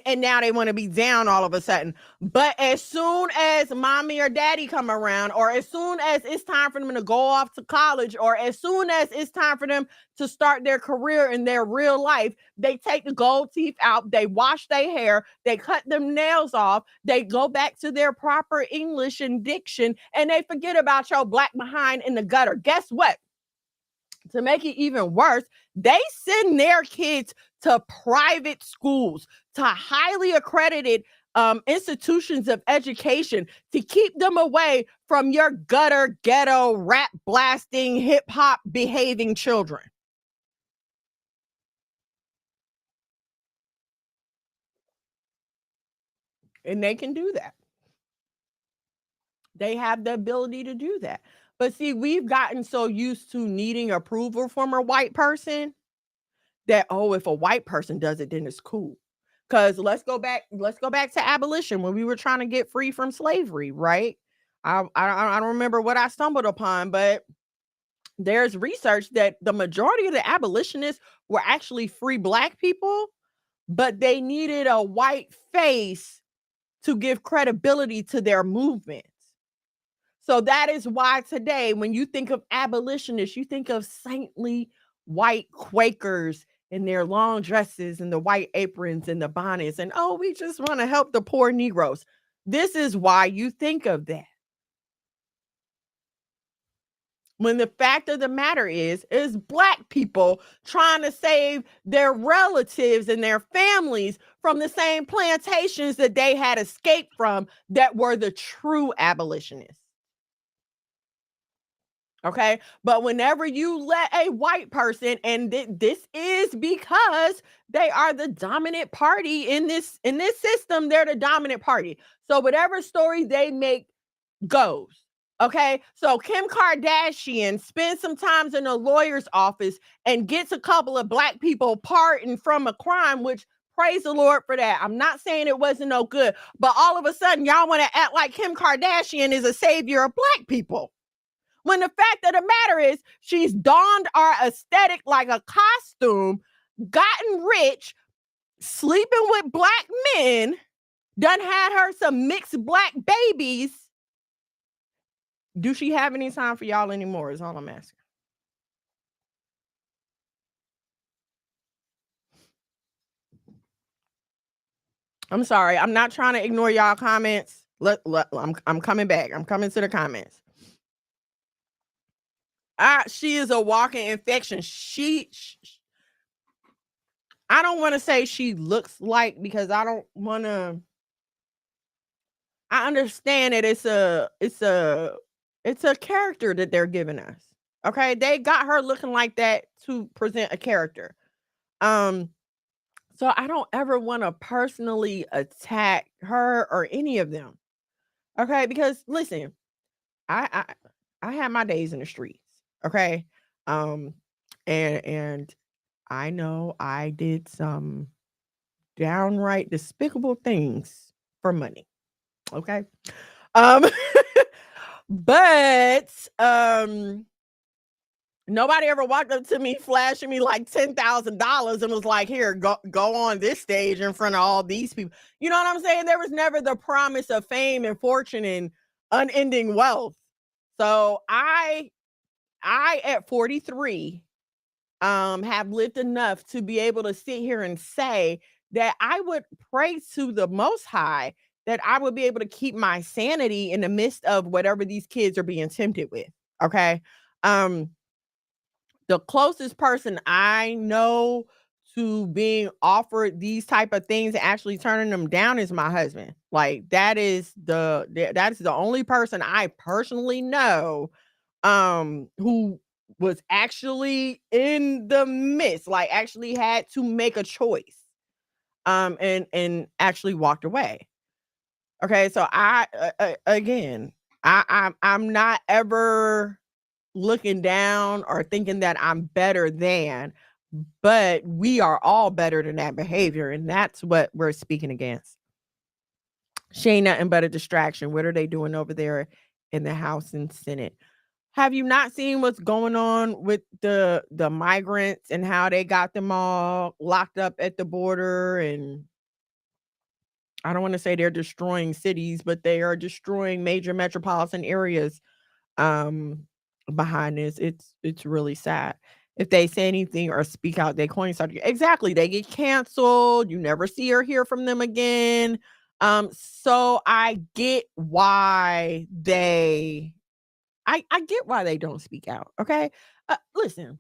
And now they want to be down all of a sudden. But as soon as mommy or daddy come around, or as soon as it's time for them to go off to college, or as soon as it's time for them to start their career in their real life, they take the gold teeth out, they wash their hair, they cut them nails off, they go back to their proper English and diction, and they forget about your Black behind in the gutter. Guess what? To make it even worse, they send their kids to private schools, to highly accredited institutions of education, to keep them away from your gutter, ghetto, rap blasting, hip hop behaving children. And they can do that. They have the ability to do that. But see, we've gotten so used to needing approval from a white person that, oh, if a white person does it, then it's cool. Because let's go back to abolition, when we were trying to get free from slavery, right? I don't remember what I stumbled upon, but there's research that the majority of the abolitionists were actually free Black people, but they needed a white face to give credibility to their movements. So that is why today, when you think of abolitionists, you think of saintly white Quakers in their long dresses and the white aprons and the bonnets. And, oh, we just want to help the poor Negroes. This is why you think of that. When the fact of the matter is Black people trying to save their relatives and their families from the same plantations that they had escaped from that were the true abolitionists. Okay. But whenever you let a white person, and this is because they are the dominant party in this system, they're the dominant party. So whatever story they make goes. Okay, so Kim Kardashian spends some time in a lawyer's office and gets a couple of black people pardoned from a crime, which praise the Lord for that. I'm not saying it wasn't no good, but all of a sudden y'all want to act like Kim Kardashian is a savior of black people. When the fact of the matter is she's donned our aesthetic like a costume, gotten rich, sleeping with black men, done had her some mixed black babies. Do she have any time for y'all anymore is all I'm asking. I'm sorry. I'm not trying to ignore y'all comments. I'm coming back. I'm coming to the comments. She is a walking infection. I don't want to say she looks like, because I don't want to. I understand that it's a character that they're giving us. Okay, they got her looking like that to present a character. So I don't ever want to personally attack her or any of them. Okay, because listen, I had my days in the streets. Okay, and I know I did some downright despicable things for money. Okay, um, but nobody ever walked up to me flashing me like $10,000 and was like, here, go on this stage in front of all these people. You know what I'm saying? There was never the promise of fame and fortune and unending wealth. So I at 43 have lived enough to be able to sit here and say that I would pray to the Most High that I would be able to keep my sanity in the midst of whatever these kids are being tempted with. Okay. The closest person I know to being offered these type of things and actually turning them down is my husband. Like that is the only person I personally know who was actually in the midst, like actually had to make a choice and actually walked away. Okay, so again, I'm not ever looking down or thinking that I'm better than, but we are all better than that behavior, and that's what we're speaking against. She ain't nothing but a distraction. What are they doing over there in the House and Senate? Have you not seen what's going on with the migrants and how they got them all locked up at the border? And I don't want to say they're destroying cities, but they are destroying major metropolitan areas behind this. It's really sad. If they say anything or speak out, they coin start exactly. They get canceled. You never see or hear from them again. So I get why I get why they don't speak out. Okay, listen,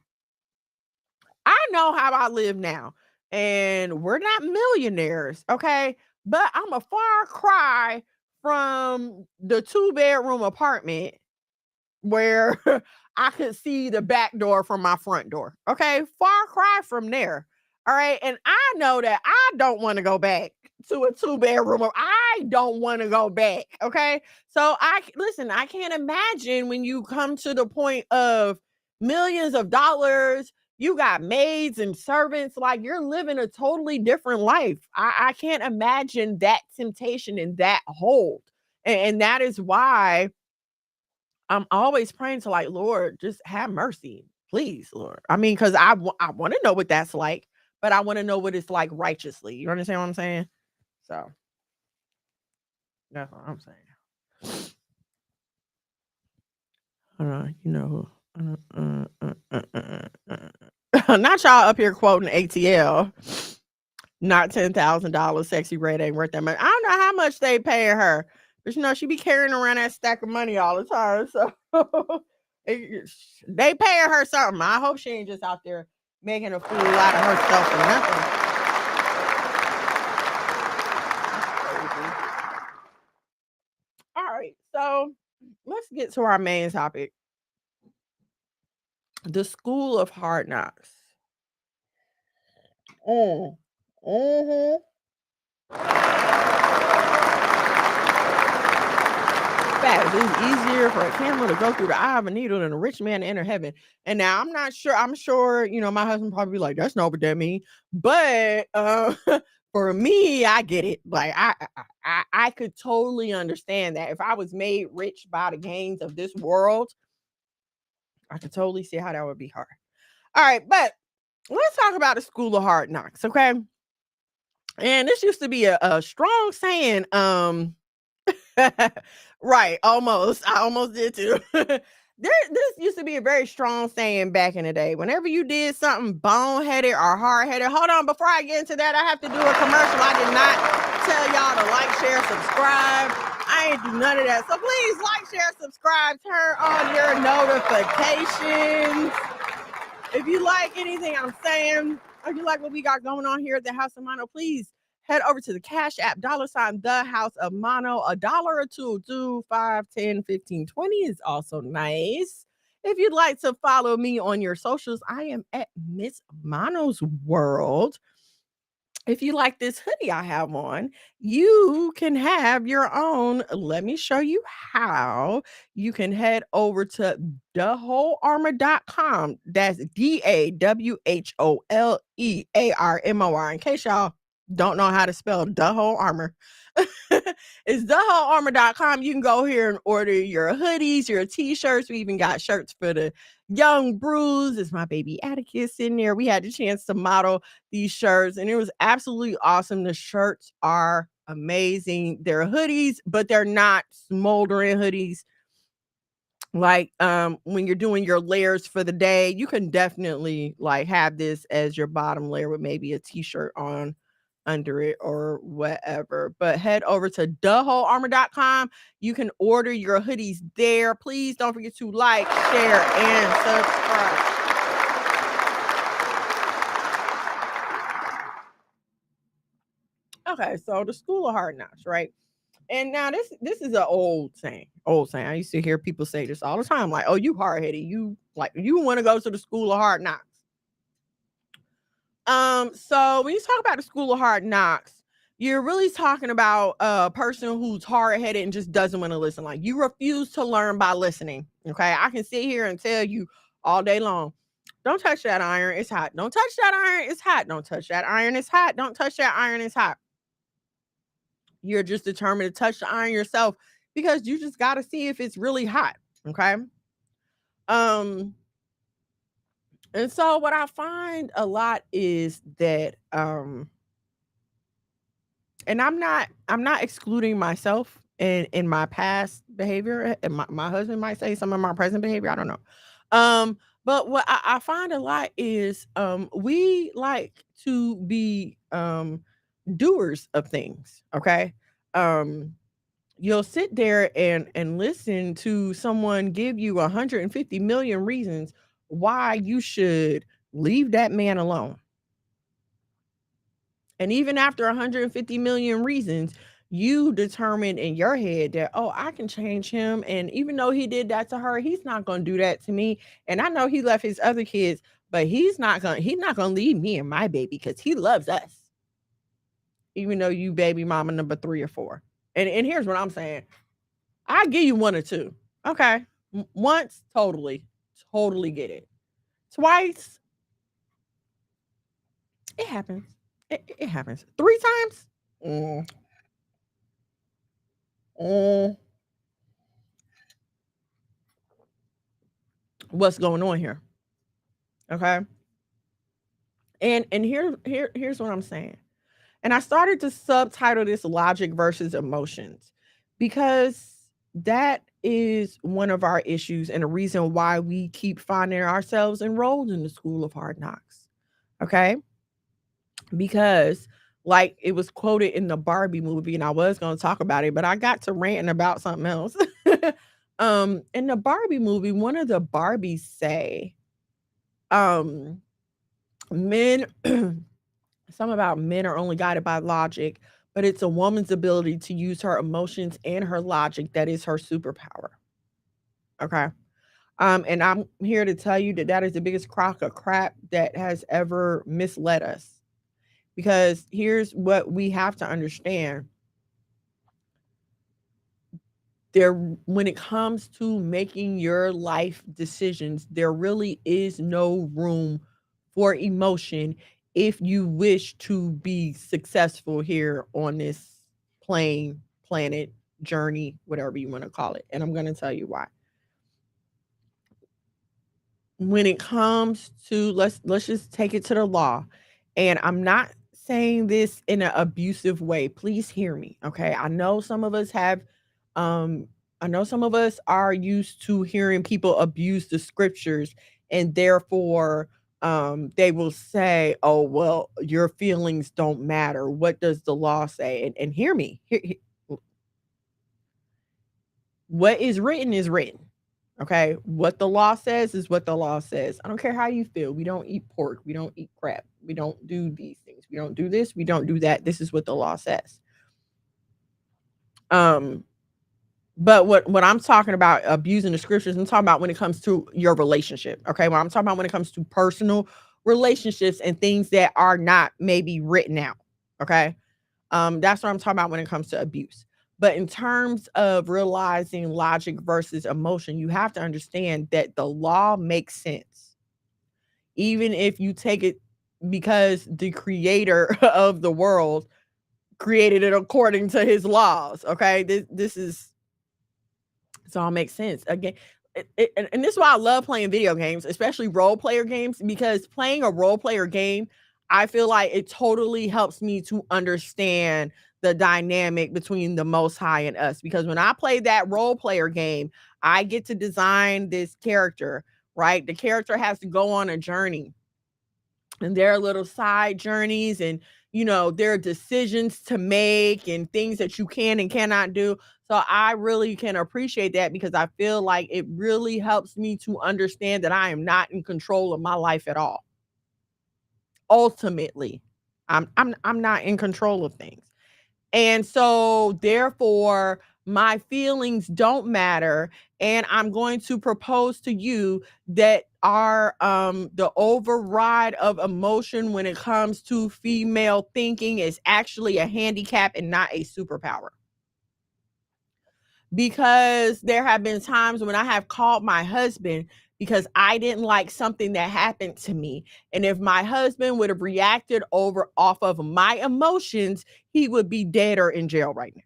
I know how I live now, and we're not millionaires. Okay, but I'm a far cry from the 2-bedroom apartment where I could see the back door from my front door. Okay, far cry from there. All right, and I know that I don't want to go back to a 2-bedroom. I don't want to go back. Okay, so I can't imagine when you come to the point of millions of dollars. You got maids and servants, like you're living a totally different life. I can't imagine that temptation and that hold. And that is why I'm always praying to like, Lord, just have mercy, please, Lord. I mean, because I want to know what that's like, but I want to know what it's like righteously. You understand what I'm saying? So that's what I'm saying. You know, not y'all up here quoting ATL. Not $10,000. Sexy Red ain't worth that much. I don't know how much they paying her, but you know she be carrying around that stack of money all the time. So they paying her something. I hope she ain't just out there making a fool out of herself for nothing. All right, so let's get to our main topic: the School of Hard Knocks. Facts. 'cause it's easier for a camel to go through the eye of a needle than a rich man to enter heaven. And now I'm not sure. I'm sure, you know, my husband probably be like, that's not what that means. But for me, I get it. Like I could totally understand that. If I was made rich by the gains of this world, I could totally see how that would be hard. All right, but let's talk about the School of Hard Knocks, okay? And this used to be a strong saying. Right, almost. I almost did too. This used to be a very strong saying back in the day. Whenever you did something boneheaded or hard-headed, hold on, before I get into that, I have to do a commercial. I did not tell y'all to like, share, subscribe. I ain't do none of that. So please like, share, subscribe, turn on your notifications. If you like anything I'm saying, or you like what we got going on here at the House of Mono, please head over to the Cash App, $ the House of Mono. $1 or $2 do 5, 10, 15, 20 is also nice. If you'd like to follow me on your socials, I am at Miss Mono's World. If you like this hoodie I have on, you can have your own. Let me show you how. You can head over to thewholearmor.com. That's DAWHOLEARMOR. In case y'all don't know how to spell the whole armor. It's thewholearmor.com. You can go here and order your hoodies, your t-shirts. We even got shirts for the young Bruce. It's my baby Atticus in there. We had the chance to model these shirts and it was absolutely awesome. The shirts are amazing. They're hoodies, but they're not smoldering hoodies. Like when you're doing your layers for the day, you can definitely like have this as your bottom layer with maybe a t-shirt on under it or whatever. But head over to thewholearmor.com. You can order your hoodies there. Please don't forget to like, share, and subscribe. Okay, so the School of Hard Knocks, right? And now this is an old saying. Old saying. I used to hear people say this all the time, like, "Oh, you hard headed. You want to go to the School of Hard Knocks." So when you talk about the School of Hard Knocks, you're really talking about a person who's hard headed and just doesn't want to listen. Like you refuse to learn by listening. Okay, I can sit here and tell you all day long, don't touch that iron, it's hot. Don't touch that iron, it's hot. Don't touch that iron, it's hot. Don't touch that iron, it's hot. You're just determined to touch the iron yourself because you just got to see if it's really hot. Okay. And so what I find a lot is that, and I'm not excluding myself in my past behavior. And my husband might say some of my present behavior. I don't know. But what I find a lot is, we like to be, doers of things. Okay. You'll sit there and listen to someone give you 150 million reasons why you should leave that man alone. And even after 150 million reasons, you determine in your head that, oh, I can change him. And even though he did that to her, he's not going to do that to me. And I know he left his other kids, but he's not going to leave me and my baby because he loves us. Even though you baby mama number 3 or 4. And here's what I'm saying. I give you 1 or 2. Okay. Once, totally get it. Twice, it happens. It happens. 3 times? What's going on here? Okay. And here's what I'm saying. And I started to subtitle this logic versus emotions because that is one of our issues and the reason why we keep finding ourselves enrolled in the School of Hard Knocks. Okay. Because like it was quoted in the Barbie movie, and I was going to talk about it, but I got to ranting about something else. In the Barbie movie, one of the Barbies say, men some about men are only guided by logic, but it's a woman's ability to use her emotions and her logic that is her superpower. Okay. And I'm here to tell you that that is the biggest crock of crap that has ever misled us. Because here's what we have to understand. when it comes to making your life decisions, there really is no room for emotion if you wish to be successful here on this plane, planet, journey, whatever you want to call it. And I'm going to tell you why. When it comes to let's just take it to the law. And I'm not saying this in an abusive way. Please hear me, okay? I know some of us are used to hearing people abuse the scriptures, and therefore they will say, "Oh, well, your feelings don't matter. What does the law say?" And hear me. What is written is written. Okay. What the law says is what the law says. I don't care how you feel. We don't eat pork. We don't eat crap. We don't do these things. We don't do this. We don't do that. This is what the law says. But what I'm talking about abusing the scriptures, I'm talking about when it comes to your relationship. Okay. What I'm talking about when it comes to personal relationships and things that are not maybe written out. Okay. That's what I'm talking about when it comes to abuse. But in terms of realizing logic versus emotion, you have to understand that the law makes sense. Even if you take it because the creator of the world created it according to his laws. Okay. This all makes sense. Again, and this is why I love playing video games, especially role player games, because playing a role player game, I feel like it totally helps me to understand the dynamic between the Most High and us. Because when I play that role player game, I get to design this character, right? The character has to go on a journey, and there are little side journeys, and there are decisions to make and things that you can and cannot do. So I really can appreciate that, because I feel like it really helps me to understand that I am not in control of my life at all. Ultimately, I'm not in control of things. And so therefore my feelings don't matter, and I'm going to propose to you that the override of emotion when it comes to female thinking is actually a handicap and not a superpower. Because there have been times when I have called my husband because I didn't like something that happened to me. And if my husband would have reacted off of my emotions, he would be dead or in jail right now.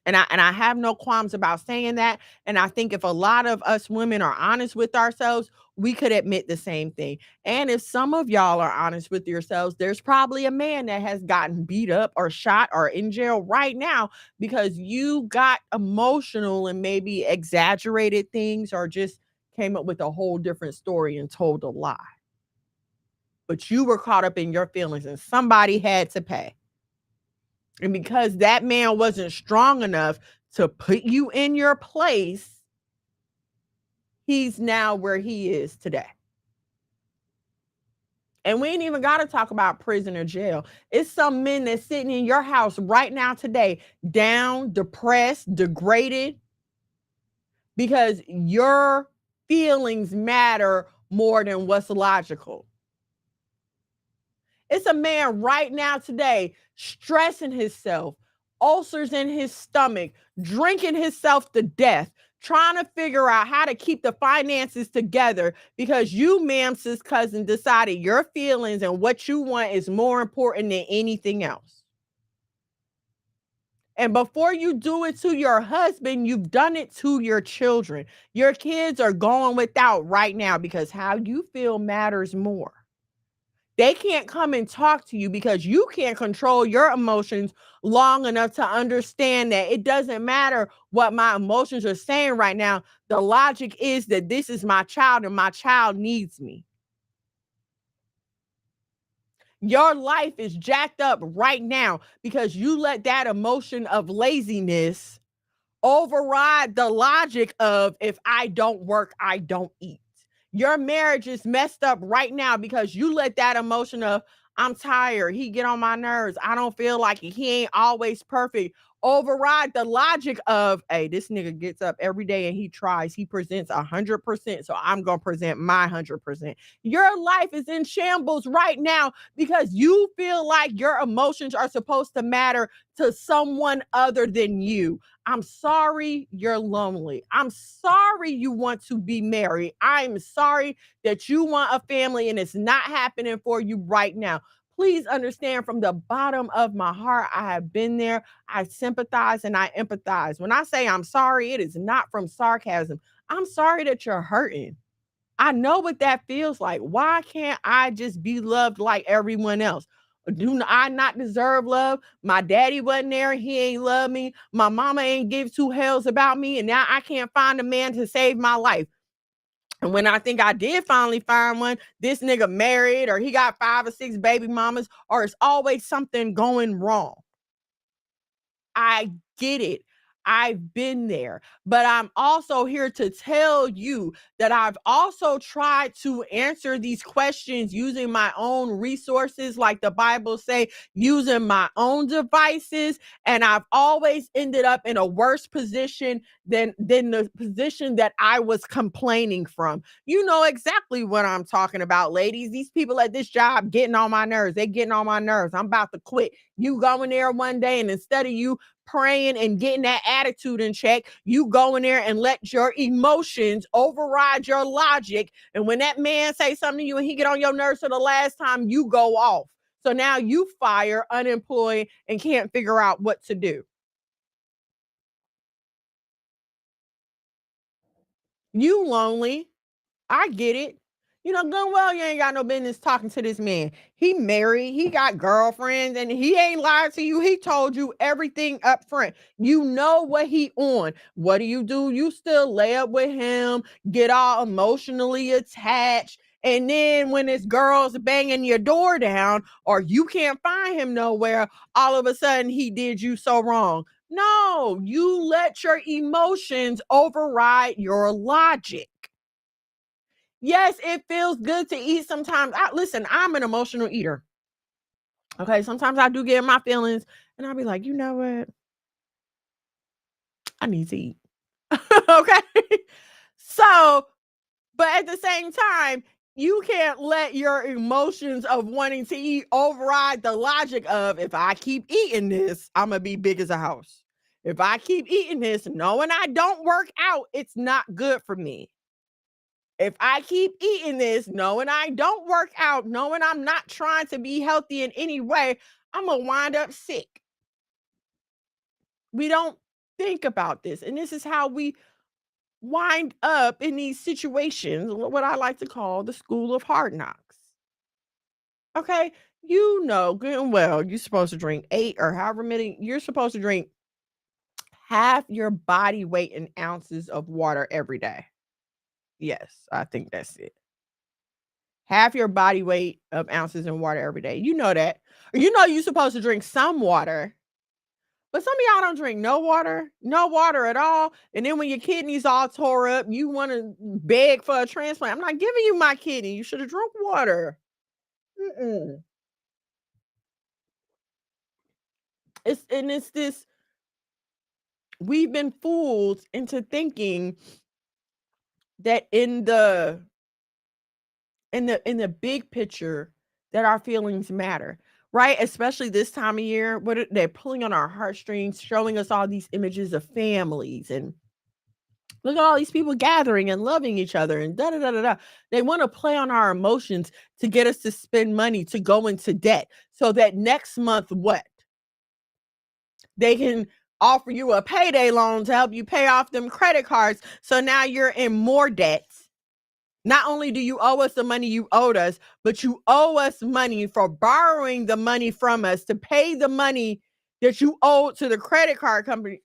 And I have no qualms about saying that. And I think if a lot of us women are honest with ourselves, we could admit the same thing. And if some of y'all are honest with yourselves, there's probably a man that has gotten beat up or shot or in jail right now because you got emotional and maybe exaggerated things or just came up with a whole different story and told a lie. But you were caught up in your feelings and somebody had to pay. And because that man wasn't strong enough to put you in your place, he's now where he is today. And we ain't even got to talk about prison or jail. It's some men that's sitting in your house right now today, down, depressed, degraded, because your feelings matter more than what's logical. It's a man right now today stressing himself, ulcers in his stomach, drinking himself to death, trying to figure out how to keep the finances together because you, Mams's cousin, decided your feelings and what you want is more important than anything else. And before you do it to your husband, you've done it to your children. Your kids are going without right now because how you feel matters more. They can't come and talk to you because you can't control your emotions long enough to understand that it doesn't matter what my emotions are saying right now. The logic is that this is my child and my child needs me. Your life is jacked up right now because you let that emotion of laziness override the logic of if I don't work, I don't eat. Your marriage is messed up right now because you let that emotion of I'm tired, he get on my nerves, I don't feel like it, he ain't always perfect, override the logic of, hey, this nigga gets up every day and he tries, he presents 100%, so I'm gonna present my 100%. Your life is in shambles right now because you feel like your emotions are supposed to matter to someone other than you. I'm sorry you're lonely. I'm sorry you want to be married. I'm sorry that you want a family and it's not happening for you right now. Please understand, from the bottom of my heart, I have been there. I sympathize and I empathize. When I say I'm sorry, it is not from sarcasm. I'm sorry that you're hurting. I know what that feels like. Why can't I just be loved like everyone else? Do I not deserve love? My daddy wasn't there. He ain't love me. My mama ain't give two hells about me. And now I can't find a man to save my life. And when I think I did finally find one, this nigga married, or he got 5 or 6 baby mamas, or it's always something going wrong. I get it. I've been there, but I'm also here to tell you that I've also tried to answer these questions using my own resources, like the Bible say, using my own devices, and I've always ended up in a worse position than the position that I was complaining from. You know exactly what I'm talking about, ladies. These people at this job getting on my nerves. They getting on my nerves. I'm about to quit. You go in there one day, and instead of you praying and getting that attitude in check, you go in there and let your emotions override your logic. And when that man say something to you and he get on your nerves for the last time, you go off. So now you fire, unemployed, and can't figure out what to do. You lonely. I get it. You know, good well, you ain't got no business talking to this man. He married, he got girlfriends, and he ain't lied to you. He told you everything up front. You know what he on. What do? You still lay up with him, get all emotionally attached. And then when this girl's banging your door down, or you can't find him nowhere, all of a sudden he did you so wrong. No, you let your emotions override your logic. Yes, it feels good to eat sometimes. Listen, I'm an emotional eater. Okay, sometimes I do get in my feelings and I'll be like, you know what? I need to eat. Okay. So, but at the same time, you can't let your emotions of wanting to eat override the logic of, if I keep eating this, I'm going to be big as a house. If I keep eating this, knowing I don't work out, it's not good for me. If I keep eating this, knowing I don't work out, knowing I'm not trying to be healthy in any way, I'm going to wind up sick. We don't think about this. And this is how we wind up in these situations, what I like to call the school of hard knocks. Okay. You know good and well, you're supposed to drink 8 or however many, you're supposed to drink half your body weight in ounces of water every day. Yes, I think that's it. Half your body weight of ounces in water every day. You know that. You know you're supposed to drink some water, but some of y'all don't drink no water at all. And then when your kidneys all tore up, you want to beg for a transplant. I'm not giving you my kidney. You should have drunk water. Mm-mm. It's this. We've been fooled into thinking that in the big picture that our feelings matter, right? Especially this time of year, they're pulling on our heartstrings, showing us all these images of families, and look at all these people gathering and loving each other, and da da da da da. They want to play on our emotions to get us to spend money, to go into debt, so that next month, what? They can offer you a payday loan to help you pay off them credit cards. So now you're in more debt. Not only do you owe us the money you owed us, but you owe us money for borrowing the money from us to pay the money that you owe to the credit card company.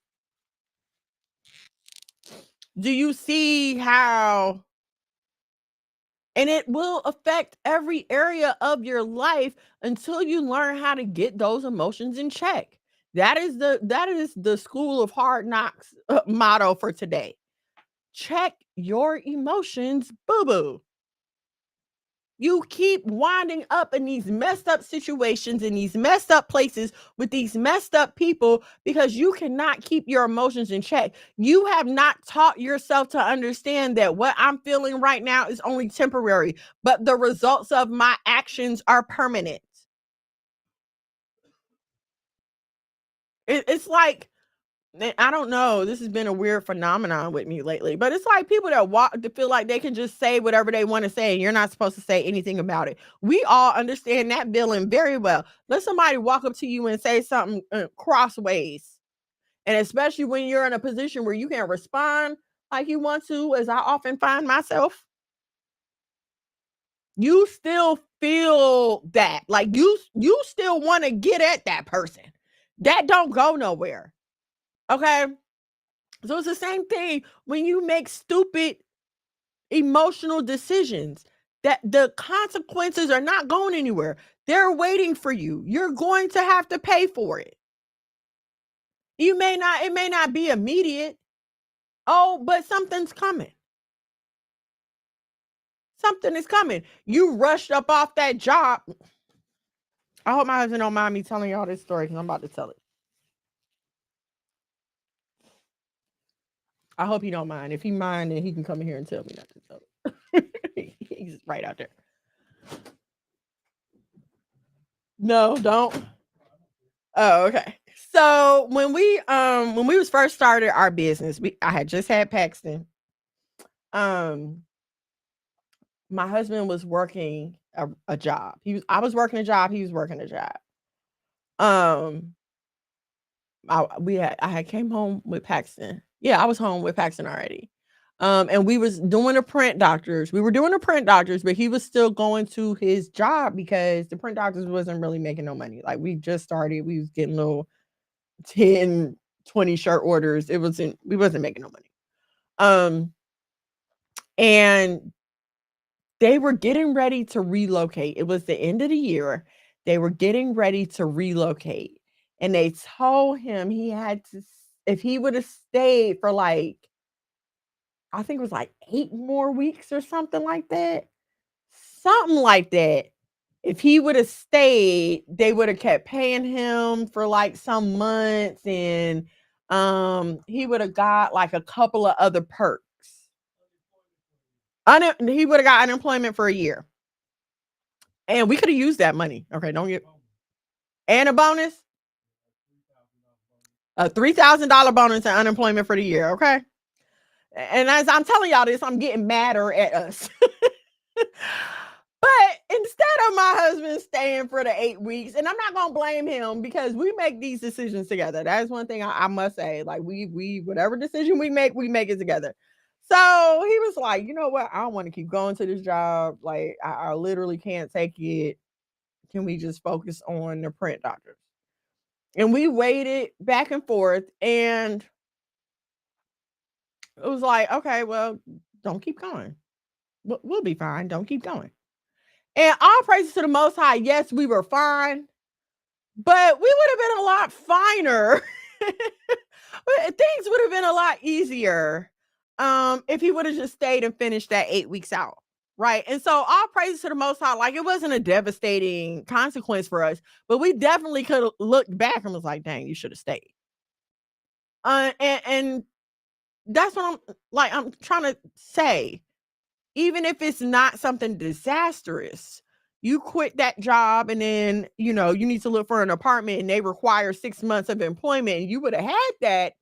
Do you see how? And it will affect every area of your life until you learn how to get those emotions in check. That is the school of hard knocks motto for today. Check your emotions, boo boo. You keep winding up in these messed up situations, in these messed up places with these messed up people because you cannot keep your emotions in check. You have not taught yourself to understand that what I'm feeling right now is only temporary, but the results of my actions are permanent. It's like, I don't know. This has been a weird phenomenon with me lately, but it's like people that walk to feel like they can just say whatever they want to say, and you're not supposed to say anything about it. We all understand that feeling very well. Let somebody walk up to you and say something crossways, and especially when you're in a position where you can respond like you want to, as I often find myself, you still feel that, like you still want to get at that person. That don't go nowhere. Okay. So it's the same thing when you make stupid emotional decisions, that the consequences are not going anywhere. They're waiting for you. You're going to have to pay for it. It may not be immediate. Oh, but something's coming. Something is coming. You rushed up off that job. I hope my husband don't mind me telling y'all this story because I'm about to tell it. I hope he don't mind. If he mind, then he can come in here and tell me not to tell it. He's right out there. No, don't. Oh, okay. So when we was first started our business, I had just had Paxton. My husband was working a job. I was working a job, he was working a job. I had came home with Paxton. Yeah, I was home with Paxton already. And we was doing the print doctors. We were doing the print doctors, but he was still going to his job because the print doctors wasn't really making no money. Like we just started, we was getting little 10, 20 shirt orders. We wasn't making no money. And they were getting ready to relocate. It was the end of the year. They were getting ready to relocate. And they told him he had to, if he would have stayed for like, I think it was like 8 more weeks or something like that. Something like that. If he would have stayed, they would have kept paying him for like some months, and he would have got like a couple of other perks. He would have got unemployment for a year. And we could have used that money. Okay, don't get and a bonus. A $3,000 bonus and unemployment for the year. Okay. And as I'm telling y'all this, I'm getting madder at us. But instead of my husband staying for the 8 weeks, and I'm not gonna blame him because we make these decisions together. That's one thing I must say. Like we whatever decision we make it together. So he was like, you know what? I don't want to keep going to this job. Like I literally can't take it. Can we just focus on the print doctors? And we waited back and forth, and it was like, okay, well, don't keep going. We'll be fine. Don't keep going. And all praises to the Most High. Yes, we were fine, but we would have been a lot finer. Things would have been a lot easier if he would have just stayed and finished that 8 weeks out. Right. And so all praises to the Most High. Like it wasn't a devastating consequence for us, but we definitely could have looked back and was like, dang, you should have stayed. And that's what I'm trying to say. Even if it's not something disastrous, you quit that job and then, you need to look for an apartment and they require 6 months of employment. And you would have had that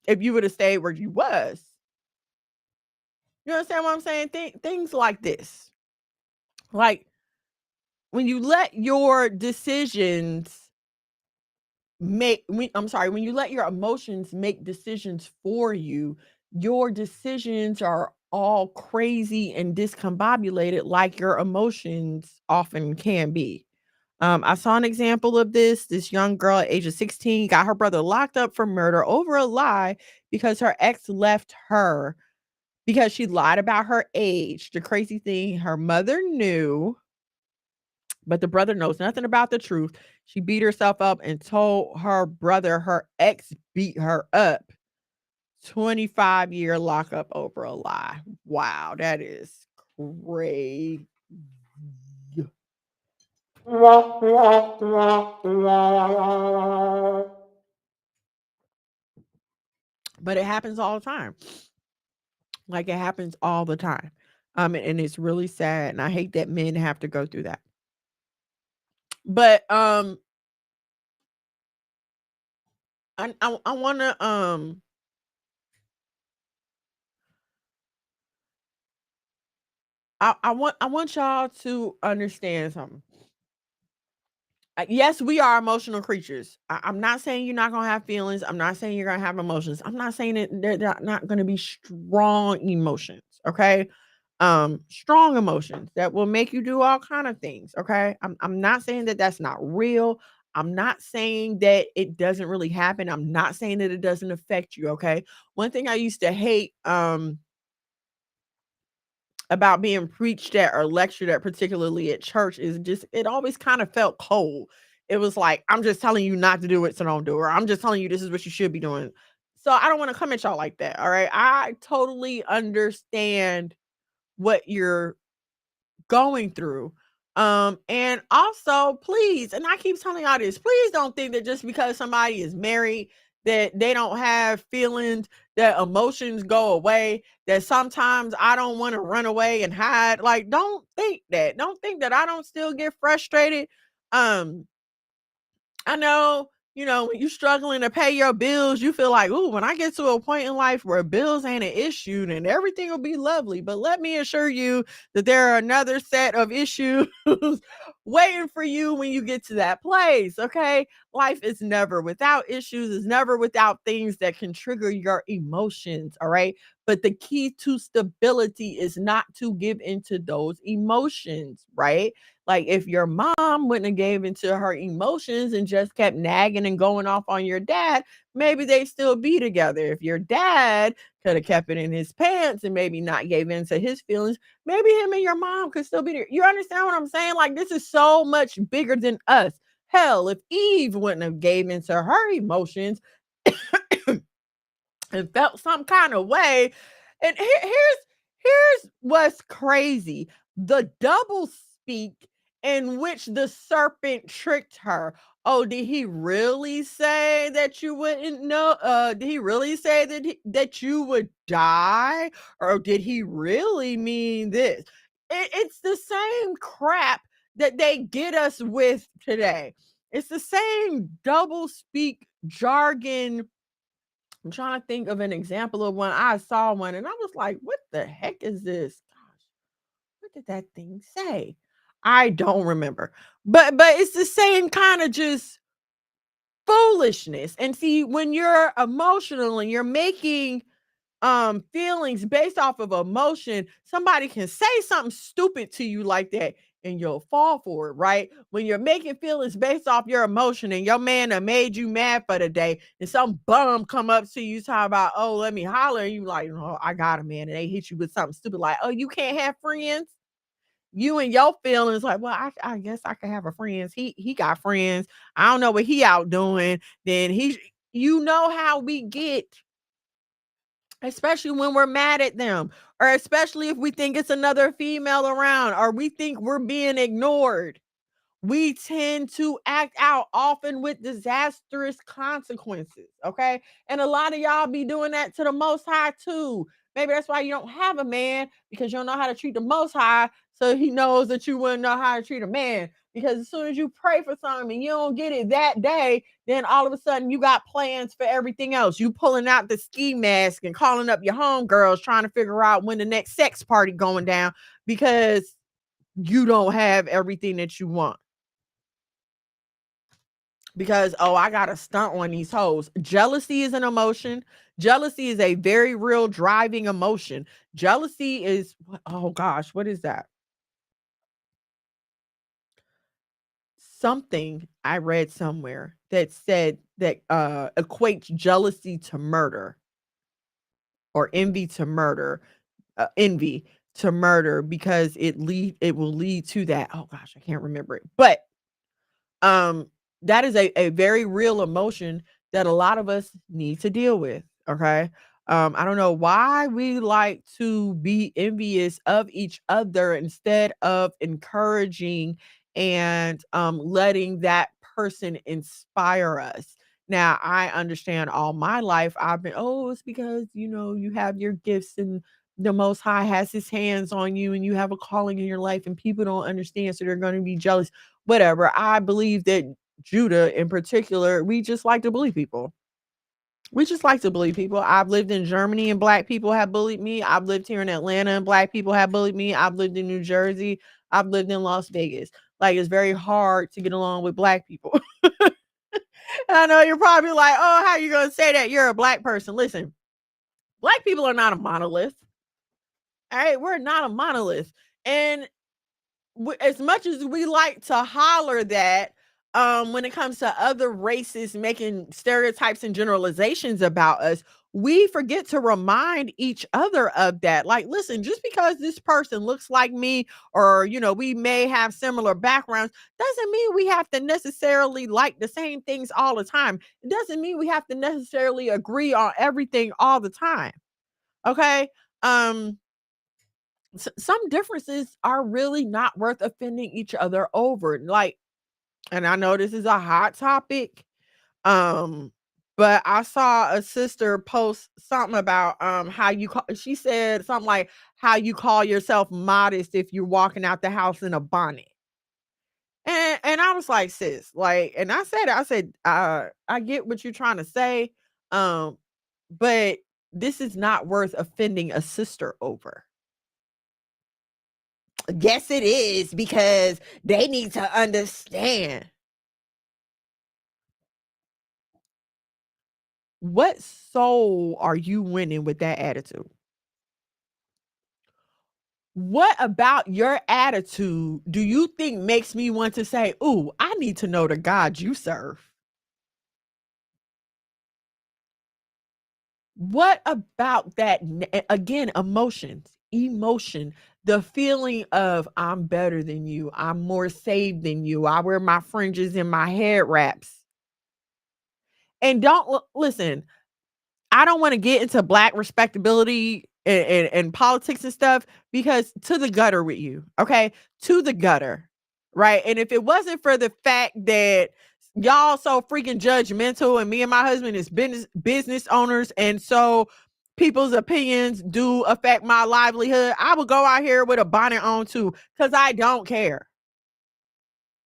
if you would have stayed where you was. You understand what I'm saying? Things like this. Like when you let your decisions when you let your emotions make decisions for you, your decisions are all crazy and discombobulated like your emotions often can be. I saw an example of this young girl at age of 16 got her brother locked up for murder over a lie because her ex left her because she lied about her age. The crazy thing, her mother knew, but the brother knows nothing about the truth. She beat herself up and told her brother her ex beat her up. 25-year lockup over a lie. Wow, that is crazy. But it happens all the time. Like, it happens all the time. And it's really sad, and I hate that men have to go through that. But I want to I want y'all to understand something. Yes, we are emotional creatures. I'm not saying you're not gonna have feelings. I'm not saying you're gonna have emotions. I'm not saying that they're not gonna be strong emotions. Okay, strong emotions that will make you do all kind of things. Okay, I'm not saying that that's not real. I'm not saying that it doesn't really happen. I'm not saying that it doesn't affect you. Okay, one thing I used to hate about being preached at or lectured at, particularly at church, is just it always kind of felt cold. It was like, I'm just telling you not to do it, so don't do it. Or I'm just telling you this is what you should be doing. So I don't want to come at y'all like that. All right. I totally understand what you're going through. And also, please, and I keep telling y'all this, please don't think that just because somebody is married that they don't have feelings, that emotions go away, that sometimes I don't want to run away and hide. Like, don't think that. Don't think that I don't still get frustrated. Um, I know, when you're struggling to pay your bills, you feel like, ooh, when I get to a point in life where bills ain't an issue, then everything will be lovely. But let me assure you that there are another set of issues waiting for you when you get to that place. Okay. Life is never without issues, it's never without things that can trigger your emotions. All right. But the key to stability is not to give into those emotions, right? Like, if your mom wouldn't have gave into her emotions and just kept nagging and going off on your dad, maybe they still be together. If your dad could have kept it in his pants and maybe not gave in to his feelings, maybe him and your mom could still be there. You understand what I'm saying? Like, this is so much bigger than us. Hell, if Eve wouldn't have gave into her emotions and felt some kind of way. And here's what's crazy. The double speak in which the serpent tricked her. Oh, did he really say that you wouldn't know? Did he really say that you would die? Or did he really mean this? It's the same crap that they get us with today. It's the same double speak jargon. I'm trying to think of an example of one. I saw one and I was like, what the heck is this? Gosh, what did that thing say? I don't remember. But it's the same kind of just foolishness. And see, when you're emotional and you're making feelings based off of emotion, somebody can say something stupid to you like that and you'll fall for it, right? When you're making feelings based off your emotion and your man that made you mad for the day, and some bum come up to you talking about, oh, let me holler, and you like, oh, I got a man, and they hit you with something stupid like, oh, you can't have friends. You and your feelings like, well, I guess I can have a friends. He got friends. I don't know what he out doing. Then you know how we get, especially when we're mad at them, or especially if we think it's another female around, or we think we're being ignored. We tend to act out often with disastrous consequences. Okay. And a lot of y'all be doing that to the Most High too. Maybe that's why you don't have a man, because you don't know how to treat the Most High. So he knows that you wouldn't know how to treat a man. Because as soon as you pray for something and you don't get it that day, then all of a sudden you got plans for everything else. You pulling out the ski mask and calling up your homegirls trying to figure out when the next sex party going down, because you don't have everything that you want. Because, oh, I got to stunt on these hoes. Jealousy is an emotion. Jealousy is a very real driving emotion. Jealousy is, oh gosh, what is that? Something I read somewhere that said that equates jealousy to murder, or envy to murder, envy to murder, because it will lead to that. Oh gosh, I can't remember it. But that is a very real emotion that a lot of us need to deal with. Okay. I don't know why we like to be envious of each other instead of encouraging and letting that person inspire us. Now, I understand all my life I've been, oh, it's because, you have your gifts and the Most High has his hands on you and you have a calling in your life and people don't understand. So they're going to be jealous. Whatever. I believe that Judah in particular, we just like to bully people. We just like to bully people. I've lived in Germany and black people have bullied me. I've lived here in Atlanta and black people have bullied me. I've lived in New Jersey. I've lived in Las Vegas. Like, it's very hard to get along with black people. And I know you're probably like, oh, how are you going to say that? You're a black person. Listen, black people are not a monolith. All right, we're not a monolith. And as much as we like to holler that, when it comes to other races making stereotypes and generalizations about us, we forget to remind each other of that. Like, listen, just because this person looks like me or, we may have similar backgrounds, doesn't mean we have to necessarily like the same things all the time. It doesn't mean we have to necessarily agree on everything all the time. Okay? Some differences are really not worth offending each other over. Like, and I know this is a hot topic, um, but I saw a sister post something about how she said something like how you call yourself modest if you're walking out the house in a bonnet. And I was like, sis, like, and I said, I get what you're trying to say, um, but this is not worth offending a sister over. Yes, it is, because they need to understand. What soul are you winning with that attitude? What about your attitude do you think makes me want to say, ooh, I need to know the God you serve? What about that? Again, emotion, the feeling of I'm better than you, I'm more saved than you, I wear my fringes and my hair wraps. And don't listen, I don't want to get into black respectability and politics and stuff, because to the gutter with you, okay? To the gutter, right? And if it wasn't for the fact that y'all so freaking judgmental and me and my husband is business owners, and so people's opinions do affect my livelihood, I would go out here with a bonnet on too, because I don't care.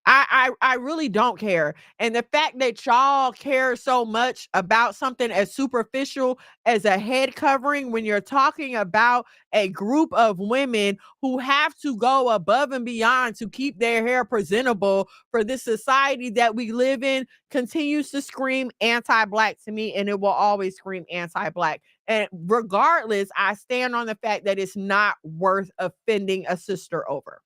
I really don't care. And the fact that y'all care so much about something as superficial as a head covering, when you're talking about a group of women who have to go above and beyond to keep their hair presentable for this society that we live in, continues to scream anti-black to me, and it will always scream anti-black. And regardless, I stand on the fact that it's not worth offending a sister over.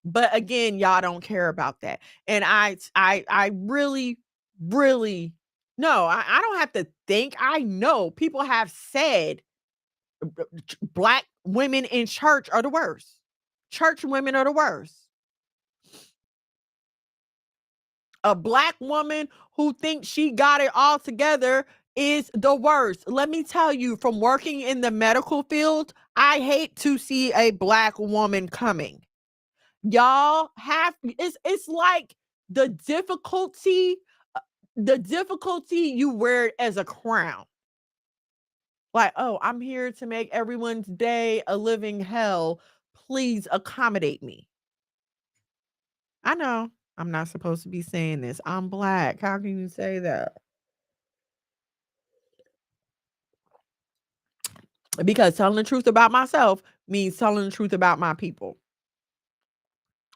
But again, y'all don't care about that. And I really, really, no, I don't have to think. I know people have said black women in church are the worst. Church women are the worst. A black woman who thinks she got it all together is the worst. Let me tell you, from working in the medical field, I hate to see a black woman coming. Y'all have, it's like the difficulty you wear it as a crown. Like, oh, I'm here to make everyone's day a living hell. Please accommodate me. I know I'm not supposed to be saying this. I'm black. How can you say that? Because telling the truth about myself means telling the truth about my people.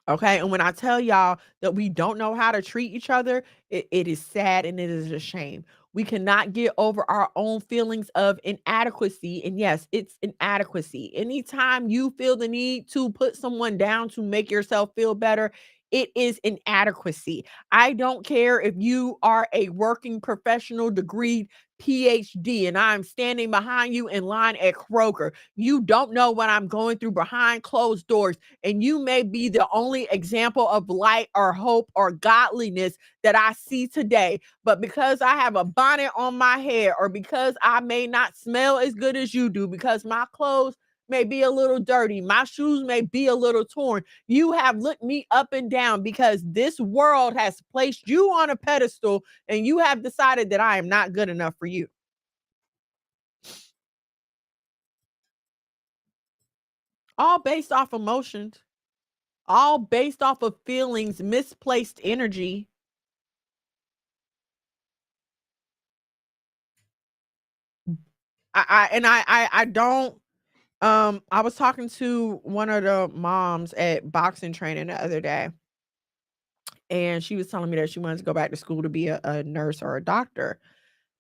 Okay. And when I tell y'all that we don't know how to treat each other, it is sad and it is a shame. We cannot get over our own feelings of inadequacy. And yes, it's inadequacy. Anytime you feel the need to put someone down to make yourself feel better, it is inadequacy. I don't care if you are a working professional degree PhD and I'm standing behind you in line at Kroger. You don't know what I'm going through behind closed doors, and you may be the only example of light or hope or godliness that I see today. But because I have a bonnet on my head, or because I may not smell as good as you do, because my clothes may be a little dirty, my shoes may be a little torn, you have looked me up and down because this world has placed you on a pedestal and you have decided that I am not good enough for you. All based off emotions, all based off of feelings, misplaced energy. I don't I was talking to one of the moms at boxing training the other day, and she was telling me that she wanted to go back to school to be a nurse or a doctor.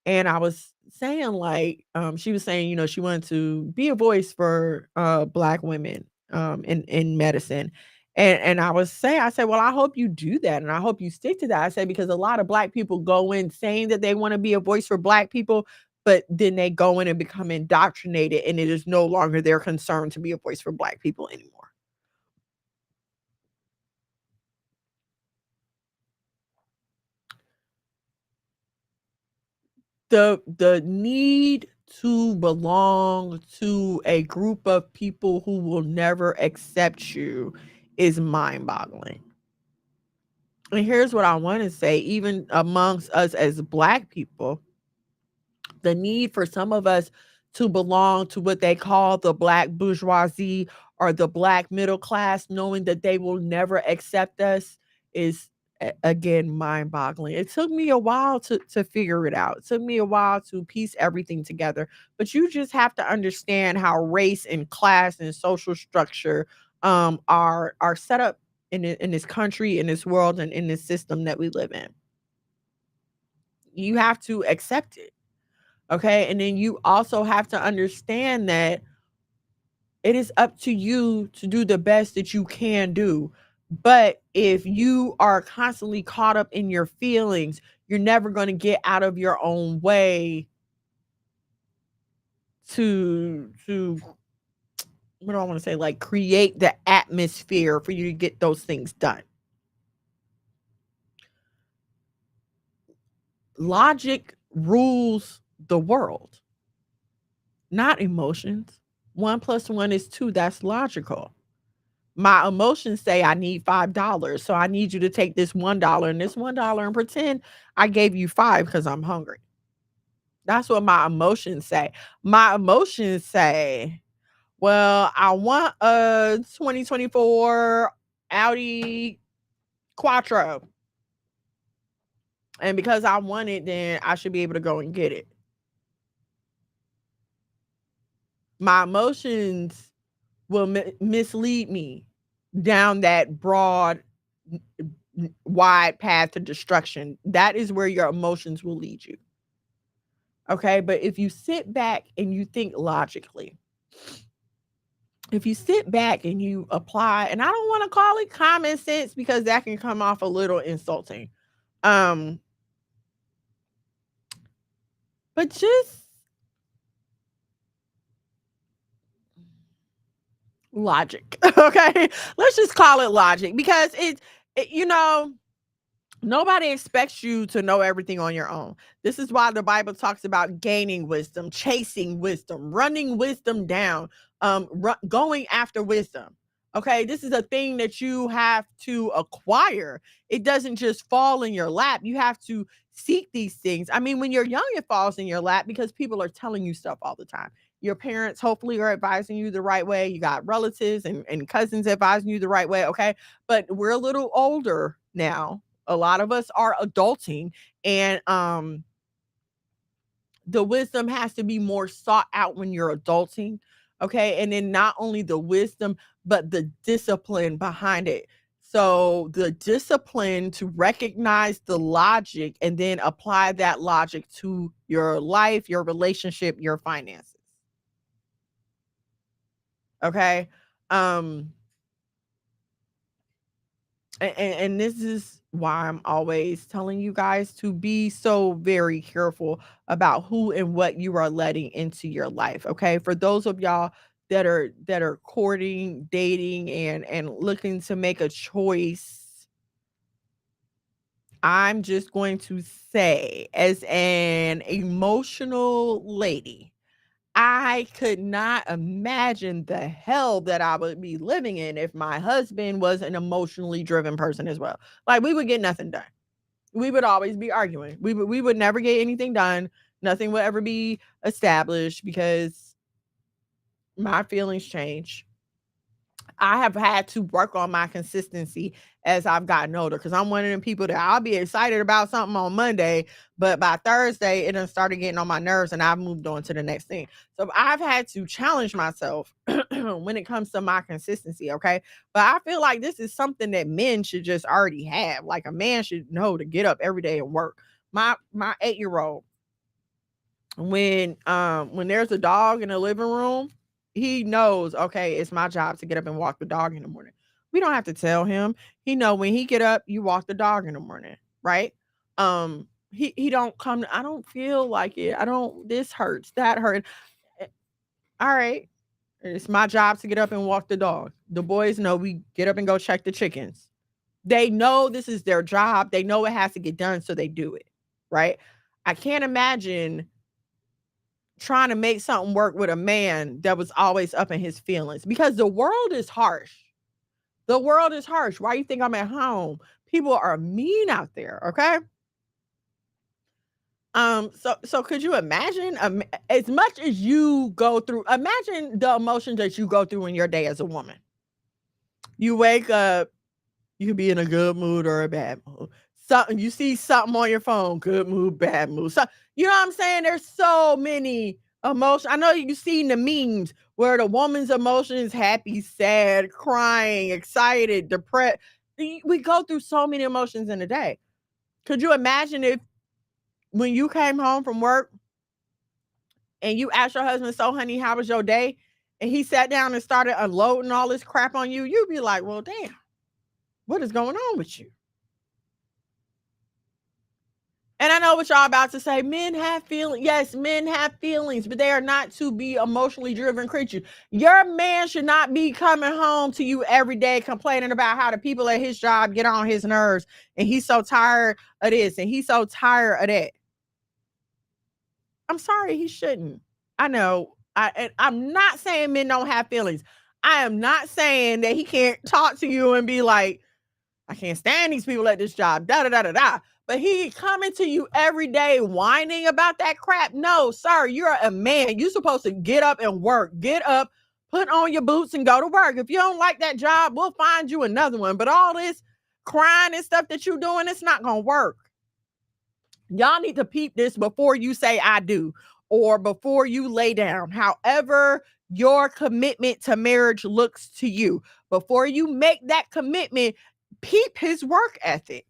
And I was saying, like, she was saying, you know, she wanted to be a voice for Black women in medicine. And I was saying, I said, well, I hope you do that. And I hope you stick to that. I said, because a lot of Black people go in saying that they want to be a voice for Black people, but then they go in and become indoctrinated, and it is no longer their concern to be a voice for Black people anymore. The need to belong to a group of people who will never accept you is mind-boggling. And here's what I want to say, even amongst us as Black people, the need for some of us to belong to what they call the Black bourgeoisie or the Black middle class, knowing that they will never accept us, is again mind-boggling. It took me a while to figure it out. It took me a while to piece everything together. But you just have to understand how race and class and social structure are set up in this country, in this world, and in this system that we live in. You have to accept it. Okay. And then you also have to understand that it is up to you to do the best that you can do. But if you are constantly caught up in your feelings, you're never going to get out of your own way to what do I want to say? Like, create the atmosphere for you to get those things done. Logic rules the world, not emotions. 1 + 1 is 2. That's logical. My emotions say I need $5. So I need you to take this $1 and this $1 and pretend I gave you 5 because I'm hungry. That's what my emotions say. My emotions say, well, I want a 2024 Audi Quattro. And because I want it, then I should be able to go and get it. My emotions will mislead me down that broad, wide path to destruction. That is where your emotions will lead you. Okay. But if you sit back and you think logically, if you sit back and you apply, and I don't want to call it common sense because that can come off a little insulting. But just logic. Okay. Let's just call it logic, because you know, nobody expects you to know everything on your own. This is why the Bible talks about gaining wisdom, chasing wisdom, running wisdom down, going after wisdom. Okay, this is a thing that you have to acquire. It doesn't just fall in your lap. You have to seek these things. I mean, when you're young, it falls in your lap because people are telling you stuff all the time. Your parents hopefully are advising you the right way. You got relatives and cousins advising you the right way. Okay, but we're a little older now. A lot of us are adulting, and the wisdom has to be more sought out when you're adulting. Okay. And then not only the wisdom, but the discipline behind it. So the discipline to recognize the logic and then apply that logic to your life, your relationship, your finances. Okay. And this is why I'm always telling you guys to be so very careful about who and what you are letting into your life. Okay. For those of y'all that are courting, dating, and looking to make a choice, I'm just going to say, as an emotional lady, I could not imagine the hell that I would be living in if my husband was an emotionally driven person as well. Like, we would get nothing done. We would always be arguing. We would never get anything done. Nothing would ever be established because my feelings change. I have had to work on my consistency as I've gotten older, because I'm one of them people that I'll be excited about something on Monday, but by Thursday it done started getting on my nerves and I've moved on to the next thing. So I've had to challenge myself when it comes to my consistency, okay? But I feel like this is something that men should just already have. Like, a man should know to get up every day and work. My 8-year-old, when there's a dog in the living room, he knows, okay, it's my job to get up and walk the dog in the morning. We don't have to tell him. He know when he get up, you walk the dog in the morning, right? He don't come. I don't feel like it. I don't. This hurts. That hurt. Eh, All right, it's my job to get up and walk the dog. The boys know we get up and go check the chickens. They know this is their job. They know it has to get done, so they do it, right? I can't imagine trying to make something work with a man that was always up in his feelings, because the world is harsh. The world is harsh. Why you think I'm at home? People are mean out there, okay? So could you imagine, as much as you go through, imagine the emotions that you go through in your day as a woman. You wake up, you could be in a good mood or a bad mood. Something you see something on your phone, good mood, bad mood. So, you know what I'm saying? There's so many emotions. I know you've seen the memes where the woman's emotions, happy, sad, crying, excited, depressed. We go through so many emotions in a day. Could you imagine if, when you came home from work and you asked your husband, so honey, how was your day? And he sat down and started unloading all this crap on you, you'd be like, well, damn, what is going on with you? And I know what y'all about to say. Men have feelings. Yes, men have feelings, but they are not to be emotionally driven creatures. Your man should not be coming home to you every day complaining about how the people at his job get on his nerves and he's so tired of this and he's so tired of that. I'm sorry, he shouldn't. I know. I'm not saying men don't have feelings. I am not saying that he can't talk to you and be like, I can't stand these people at this job, da da da da da. But he coming to you every day whining about that crap. No, sir, you're a man. You're supposed to get up and work. Get up, put on your boots and go to work. If you don't like that job, we'll find you another one. But all this crying and stuff that you're doing, it's not going to work. Y'all need to peep this before you say I do or before you lay down. However, your commitment to marriage looks to you. Before you make that commitment, peep his work ethic.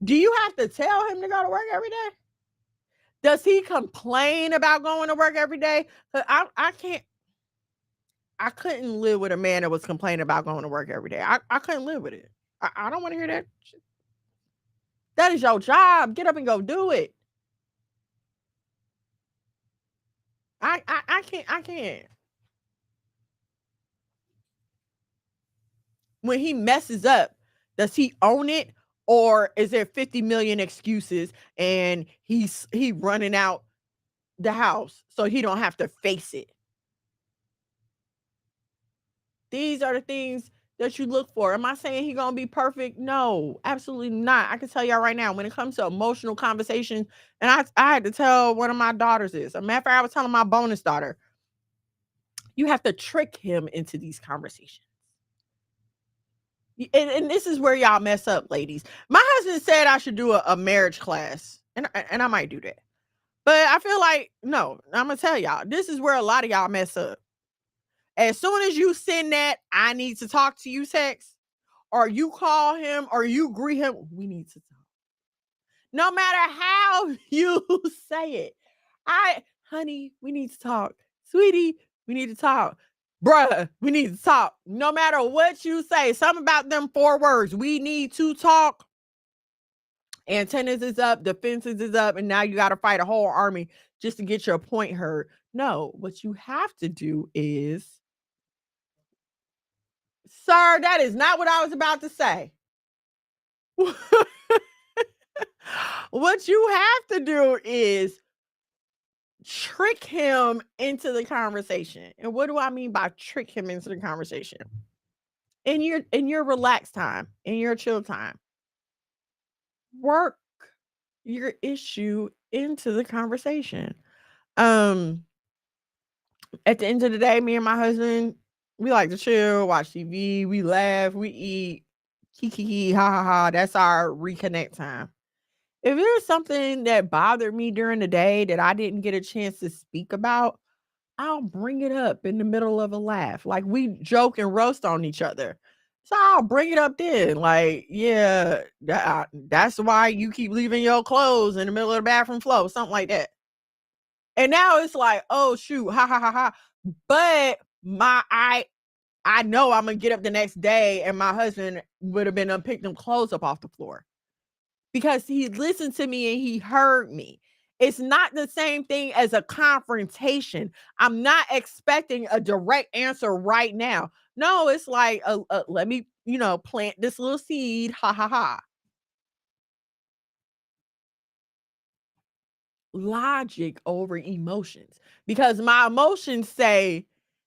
Do you have to tell him to go to work every day? Does he complain about going to work every day? I can't. I couldn't live with a man that was complaining about going to work every day. I couldn't live with it. I don't want to hear that. That is your job. Get up and go do it. I can't. I can't. When he messes up, does he own it, or is there 50 million excuses and he running out the house so he don't have to face it? These are the things that you look for. Am I saying he gonna be perfect? No, absolutely not. I can tell y'all right now, when it comes to emotional conversations, and I had to tell one of my daughters this. A matter of fact, I was telling my bonus daughter, you have to trick him into these conversations. And this is where y'all mess up, ladies. My husband said I should do a marriage class, and I might do that. But I feel like, no, I'm gonna tell y'all, this is where a lot of y'all mess up. As soon as you send that I need to talk to you text, or you call him or you greet him, we need to talk. No matter how you say it. Honey, we need to talk. Sweetie, we need to talk. Bruh, we need to talk. No matter what you say, something about them 4 words. We need to talk. Antennas is up, defenses is up, and now you got to fight a whole army just to get your point heard. No, what you have to do is, sir, that is not what I was about to say. What you have to do is trick him into the conversation. And what do I mean by trick him into the conversation? In your relaxed time, in your chill time, work your issue into the conversation. At the end of the day, me and my husband, we like to chill, watch TV, we laugh, we eat, kiki, ha ha ha. That's our reconnect time. If there's something that bothered me during the day that I didn't get a chance to speak about, I'll bring it up in the middle of a laugh. Like we joke and roast on each other. So I'll bring it up then. Like, yeah, that's why you keep leaving your clothes in the middle of the bathroom floor, something like that. And now it's like, oh shoot, ha ha ha ha. But I know I'm gonna get up the next day and my husband would have been picked them clothes up off the floor because he listened to me and he heard me. It's not the same thing as a confrontation. I'm not expecting a direct answer right now. No, it's like, let me, plant this little seed. Ha ha ha. Logic over emotions, because my emotions say,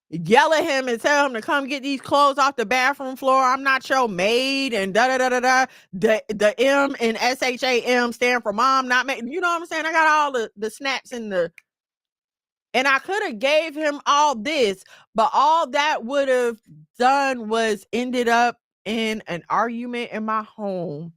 yell at him and tell him to come get these clothes off the bathroom floor. I'm not your maid, and da da da da da. The M and SHAM stand for mom, not maid. You know what I'm saying? I got all the snaps in the, and I could have gave him all this, but all that would have done was ended up in an argument in my home.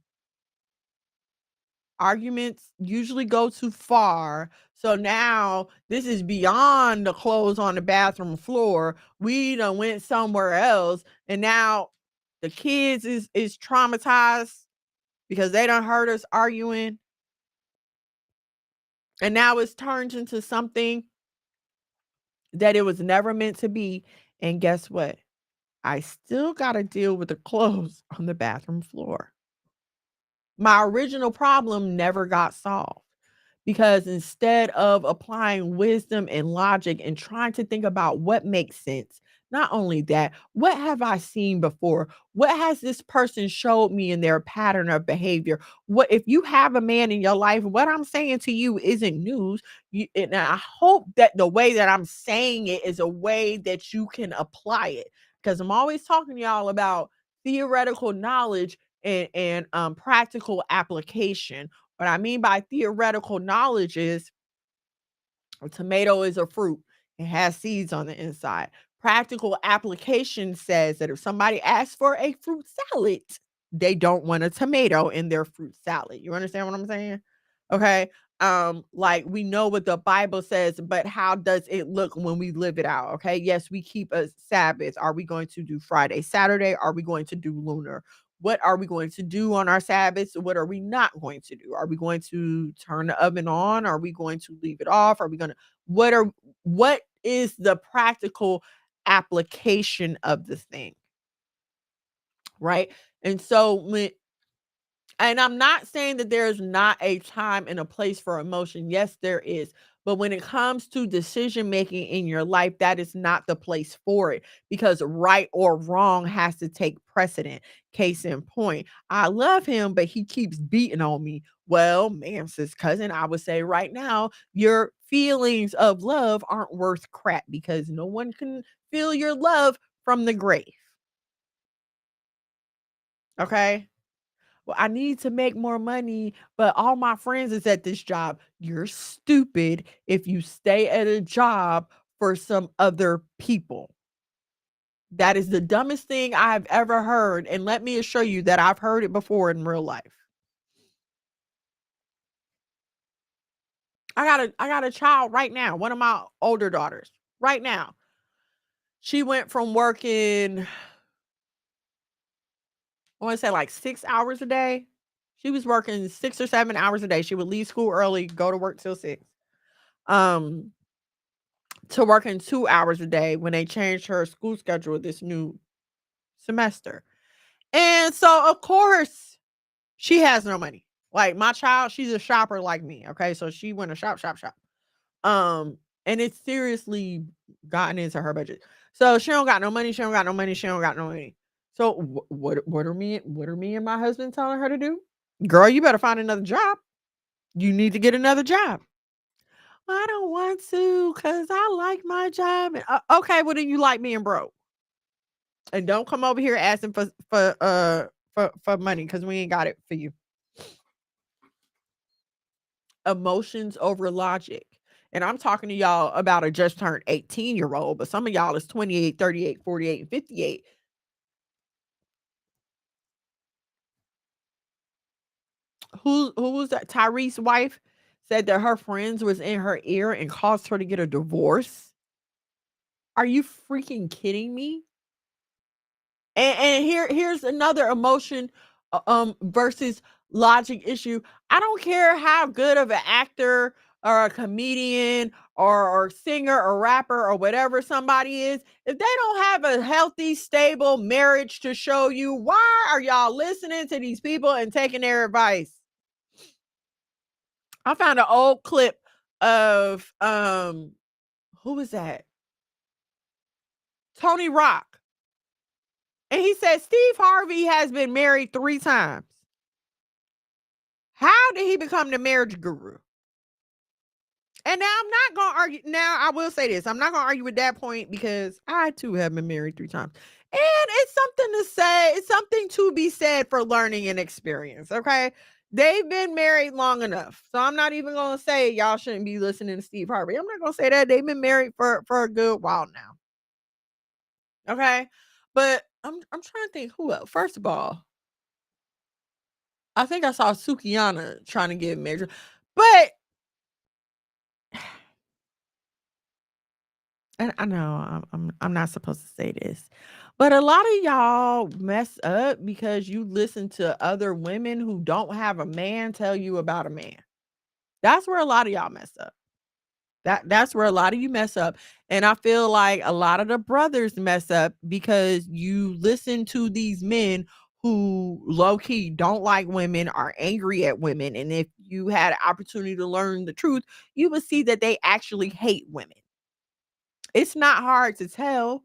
Arguments usually go too far. So now this is beyond the clothes on the bathroom floor. We done went somewhere else. And now the kids is traumatized because they done heard us arguing. And now it's turned into something that it was never meant to be. And guess what? I still got to deal with the clothes on the bathroom floor. My original problem never got solved. Because instead of applying wisdom and logic and trying to think about what makes sense, not only that, what have I seen before? What has this person showed me in their pattern of behavior? What if you have a man in your life? What I'm saying to you isn't news. And I hope that the way that I'm saying it is a way that you can apply it. Because I'm always talking to y'all about theoretical knowledge and practical application. What I mean by theoretical knowledge is a tomato is a fruit. It has seeds on the inside. Practical application says that if somebody asks for a fruit salad, they don't want a tomato in their fruit salad. You understand what I'm saying? Okay. Like we know what the Bible says, but how does it look when we live it out? Okay. Yes, we keep a Sabbath. Are we going to do Friday, Saturday? Are we going to do lunar? What are we going to do on our Sabbaths? What are we not going to do? Are we going to turn the oven on? Are we going to leave it off? Are we going to, what is the practical application of the thing? Right. And so and I'm not saying that there's not a time and a place for emotion. Yes, there is. But when it comes to decision making in your life, that is not the place for it, because right or wrong has to take precedent. Case in point, I love him, but he keeps beating on me. Well, ma'am, sis cousin, I would say right now, your feelings of love aren't worth crap, because no one can feel your love from the grave. Okay. Well, I need to make more money, but all my friends is at this job. You're stupid if you stay at a job for some other people. That is the dumbest thing I've ever heard. And let me assure you that I've heard it before in real life. I got a child right now, one of my older daughters right now. She went from working, I want to say like 6 hours a day. She was working 6 or 7 hours a day. She would leave school early, go to work till 6. to working 2 hours a day when they changed her school schedule this new semester. And so, of course, she has no money. Like my child, she's a shopper like me. Okay. So she went to shop, shop, shop. And it's seriously gotten into her budget. So she don't got no money. She don't got no money. She don't got no money. So what are me and my husband telling her to do? Girl, you better find another job. You need to get another job. Well, I don't want to because I like my job. And, okay, well then you like being broke. And don't come over here asking for money because we ain't got it for you. Emotions over logic. And I'm talking to y'all about a just turned 18-year-old, but some of y'all is 28, 38, 48, and 58. Who was that? Tyrese's wife said that her friends was in her ear and caused her to get a divorce. Are you freaking kidding me? And here's another emotion versus logic issue. I don't care how good of an actor or a comedian or singer or rapper or whatever somebody is, if they don't have a healthy, stable marriage to show you, why are y'all listening to these people and taking their advice? I found an old clip of who was that? Tony Rock. And he said Steve Harvey has been married 3 times. How did he become the marriage guru? And now I'm not going to argue. Now I will say this. I'm not going to argue with that point because I too have been married 3 times. And it's something to say. It's something to be said for learning and experience. Okay. They've been married long enough. So I'm not even going to say y'all shouldn't be listening to Steve Harvey. I'm not going to say that. They've been married for a good while now. Okay. But I'm trying to think who else. First of all, I think I saw Sukiyana trying to get married. But and I know I'm not supposed to say this, but a lot of y'all mess up because you listen to other women who don't have a man tell you about a man. That's where a lot of y'all mess up. That's where a lot of you mess up. And I feel like a lot of the brothers mess up because you listen to these men who low key don't like women, are angry at women. And if you had an opportunity to learn the truth, you would see that they actually hate women. It's not hard to tell.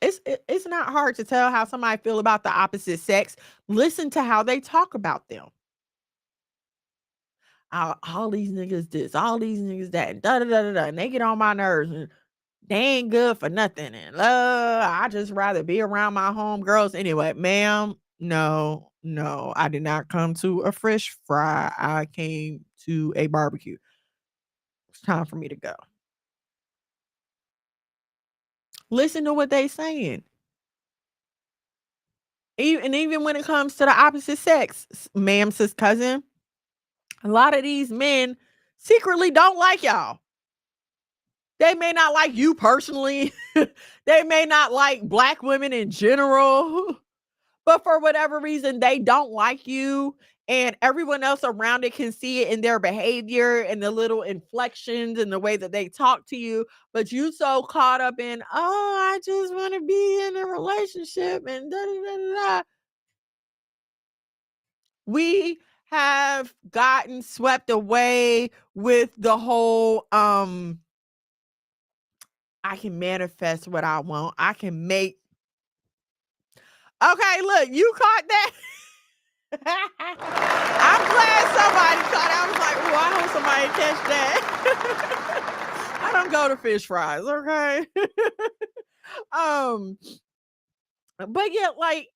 It's not hard to tell how somebody feel about the opposite sex. Listen to how they talk about them. All these niggas this, all these niggas that, and da da da da da, and they get on my nerves, and they ain't good for nothing. And I just rather be around my homegirls anyway. Ma'am, no, I did not come to a fish fry. I came to a barbecue. It's time for me to go. Listen to what they saying. Even when it comes to the opposite sex, ma'am, sis, cousin, a lot of these men secretly don't like y'all. They may not like you personally. They may not like black women in general, but for whatever reason, they don't like you. And everyone else around it can see it in their behavior and the little inflections and the way that they talk to you. But you so caught up in, oh, I just want to be in a relationship and da da da da. We have gotten swept away with the whole I can manifest what I want. I can make. Okay, look, you caught that. I'm glad somebody caught it. I was like, oh, I hope somebody catch that. I don't go to fish fries, okay? um, but yeah, like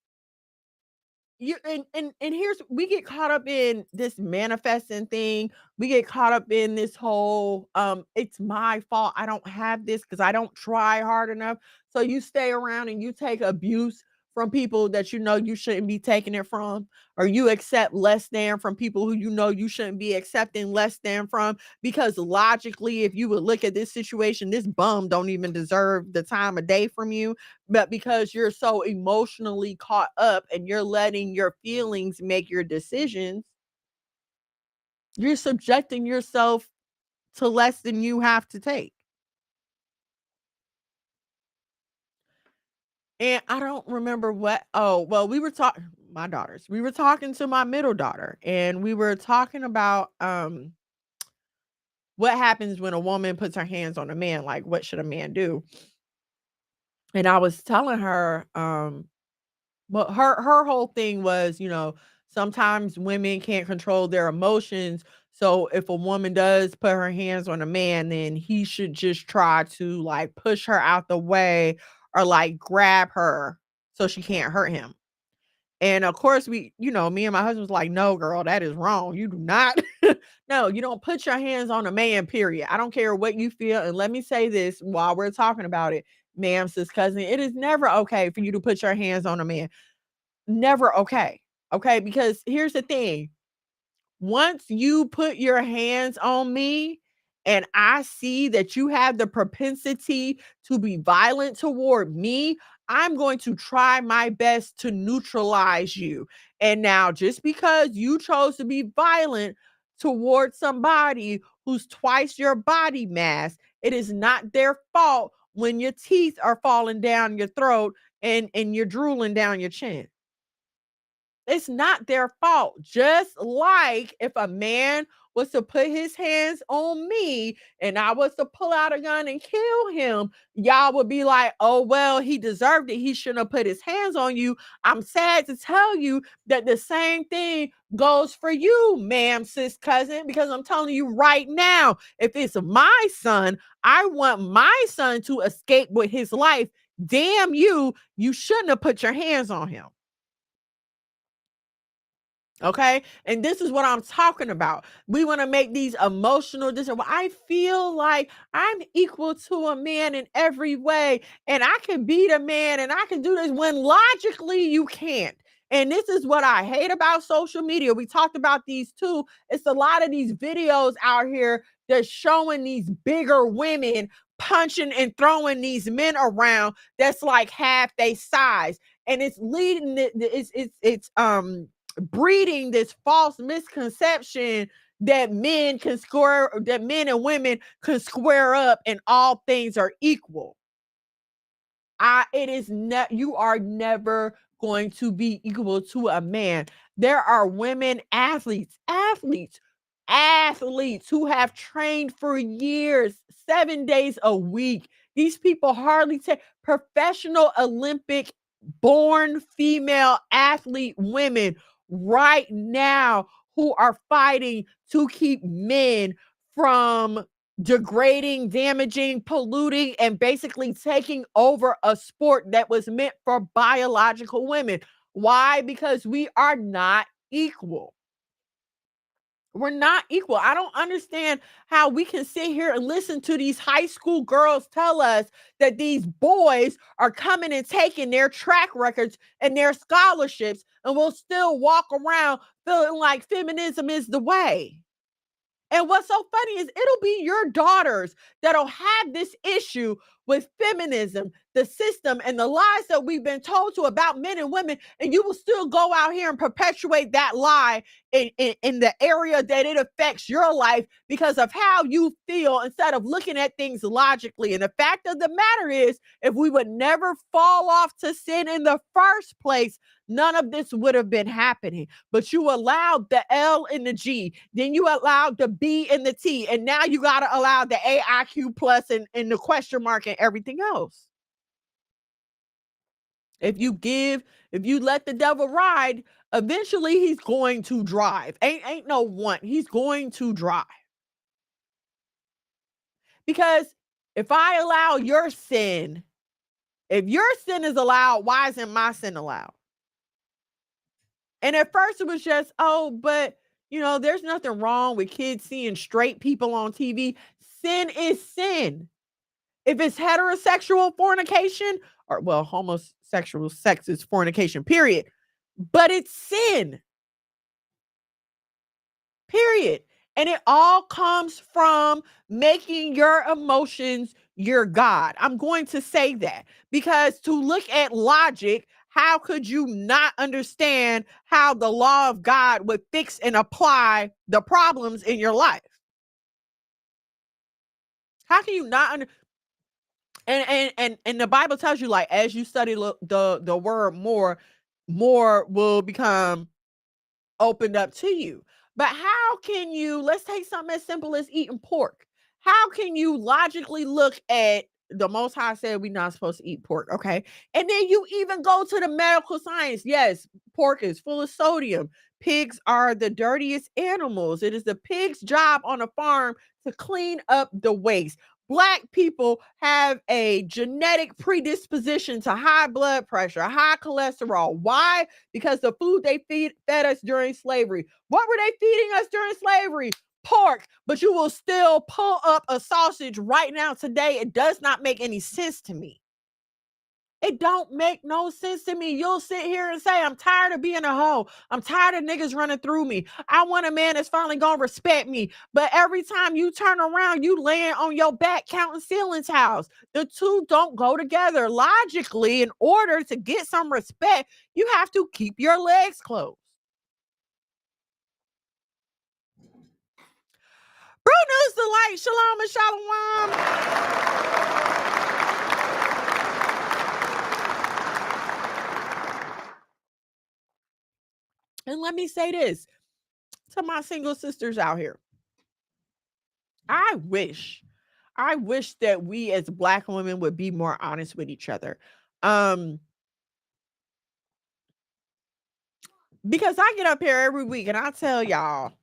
you and here's we get caught up in this manifesting thing. We get caught up in this whole it's my fault I don't have this because I don't try hard enough. So you stay around and you take abuse from people that you know you shouldn't be taking it from, or you accept less than from people who you know you shouldn't be accepting less than from, because logically, if you would look at this situation, this bum don't even deserve the time of day from you. But because you're so emotionally caught up and you're letting your feelings make your decisions, you're subjecting yourself to less than you have to take. And I don't remember what. Oh, well, we were talking, my daughters, we were talking to my middle daughter, and we were talking about what happens when a woman puts her hands on a man, like what should a man do? And I was telling her, well, her whole thing was, sometimes women can't control their emotions. So if a woman does put her hands on a man, then he should just try to like push her out the way or like grab her so she can't hurt him. And of course, me and my husband was like, no, girl, that is wrong. You do not, no, you don't put your hands on a man, period. I don't care what you feel. And let me say this while we're talking about it, ma'am, sis, cousin, it is never okay for you to put your hands on a man. Never okay. Okay. Because here's the thing, once you put your hands on me and I see that you have the propensity to be violent toward me, I'm going to try my best to neutralize you. And now, just because you chose to be violent toward somebody who's twice your body mass, it is not their fault when your teeth are falling down your throat and you're drooling down your chin. It's not their fault. Just like if a man was to put his hands on me and I was to pull out a gun and kill him, y'all would be like, oh, well, he deserved it. He shouldn't have put his hands on you. I'm sad to tell you that the same thing goes for you, ma'am, sis, cousin, because I'm telling you right now, if it's my son, I want my son to escape with his life. Damn you, you shouldn't have put your hands on him. Okay. And this is what I'm talking about. We want to make these emotional decisions. Well, I feel like I'm equal to a man in every way, and I can beat a man and I can do this when logically you can't. And this is what I hate about social media. We talked about these too. It's a lot of these videos out here that's showing these bigger women punching and throwing these men around that's like half their size. And it's leading it's breeding this false misconception that men and women can square up and all things are equal. You are never going to be equal to a man. There are women athletes who have trained for years, 7 days a week. These people hardly take professional Olympic born female athlete women right now who are fighting to keep men from degrading, damaging, polluting, and basically taking over a sport that was meant for biological women. Why? Because we are not equal. We're not equal. I don't understand how we can sit here and listen to these high school girls tell us that these boys are coming and taking their track records and their scholarships, and we'll still walk around feeling like feminism is the way. And what's so funny is it'll be your daughters that'll have this issue with feminism, the system, and the lies that we've been told to about men and women. And you will still go out here and perpetuate that lie in the area that it affects your life because of how you feel instead of looking at things logically. And the fact of the matter is, if we would never fall off to sin in the first place, none of this would have been happening. But you allowed the L and the G, then you allowed the B and the T, and now you got to allow the AIQ plus and the question mark and everything else. If you let the devil ride, eventually he's going to drive. Ain't no one. He's going to drive. Because if I allow your sin, if your sin is allowed, why isn't my sin allowed? And at first it was just, oh, but there's nothing wrong with kids seeing straight people on TV. Sin is sin. If it's heterosexual fornication, or well, homosexual sex is fornication, period. But it's sin. Period. And it all comes from making your emotions your God. I'm going to say that because to look at logic, how could you not understand how the law of God would fix and apply the problems in your life? How can you not under and the Bible tells you, like, as you study the word more will become opened up to you. But how can you, let's take something as simple as eating pork. How can you logically look at the Most High said we're not supposed to eat pork, okay? And then you even go to the medical science. Yes, pork is full of sodium. Pigs are the dirtiest animals. It is the pig's job on a farm to clean up the waste. Black people have a genetic predisposition to high blood pressure, high cholesterol. Why? Because the food they fed us during slavery. What were they feeding us during slavery? Pork. But you will still pull up a sausage right now today. It does not make any sense to me. It don't make no sense to me. You'll sit here and say, I'm tired of being a hoe. I'm tired of niggas running through me. I want a man that's finally gonna respect me. But every time you turn around, you laying on your back counting ceiling tiles. The two don't go together. Logically, in order to get some respect, you have to keep your legs closed. Bruce the light. Shalom and shalom. And let me say this to my single sisters out here. I wish that we as Black women would be more honest with each other. Because I get up here every week and I tell y'all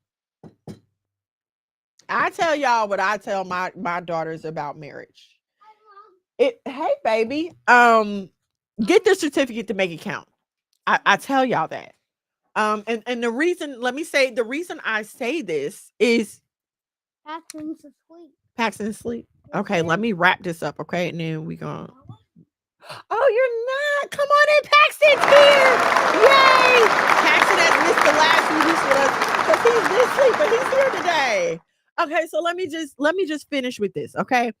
what I tell my daughters about marriage. Hey baby, get the certificate to make it count. I tell y'all that. And the reason, let me say, the reason I say this is Paxton's asleep. Paxton sleep. Okay, let me wrap this up, okay? And then we gonna. Oh, you're not. Come on in, Paxton's here. Yay! Paxton has missed the last few weeks with us because he's been asleep, but he's here today. Okay, so let me just finish with this, okay?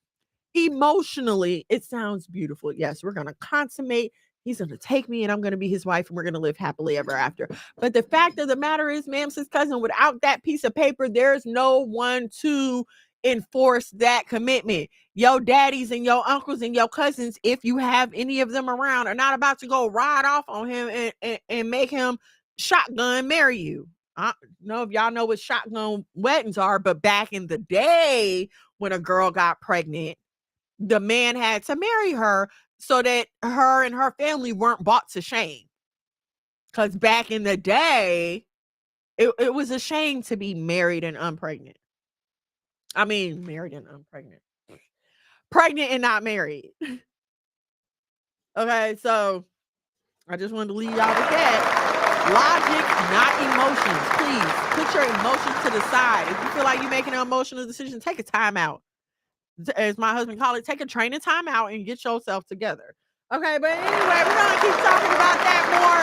Emotionally, it sounds beautiful. Yes, we're gonna consummate. He's gonna take me and I'm gonna be his wife and we're gonna live happily ever after. But the fact of the matter is, ma'am, sis cousin, without that piece of paper, there's no one to enforce that commitment. Your daddies and your uncles and your cousins, if you have any of them around, are not about to go ride off on him and make him shotgun marry you. I don't know if y'all know what shotgun weddings are, but back in the day when a girl got pregnant, the man had to marry her so that her and her family weren't brought to shame. Because back in the day, it was a shame to be married and unpregnant. I mean, married and unpregnant. Pregnant and not married. Okay, so I just wanted to leave y'all with that. Logic, not emotions. Please put your emotions to the side. If you feel like you're making an emotional decision, take a time out. As my husband called it, take a training time out and get yourself together. Okay, but anyway, we're gonna keep talking about that more.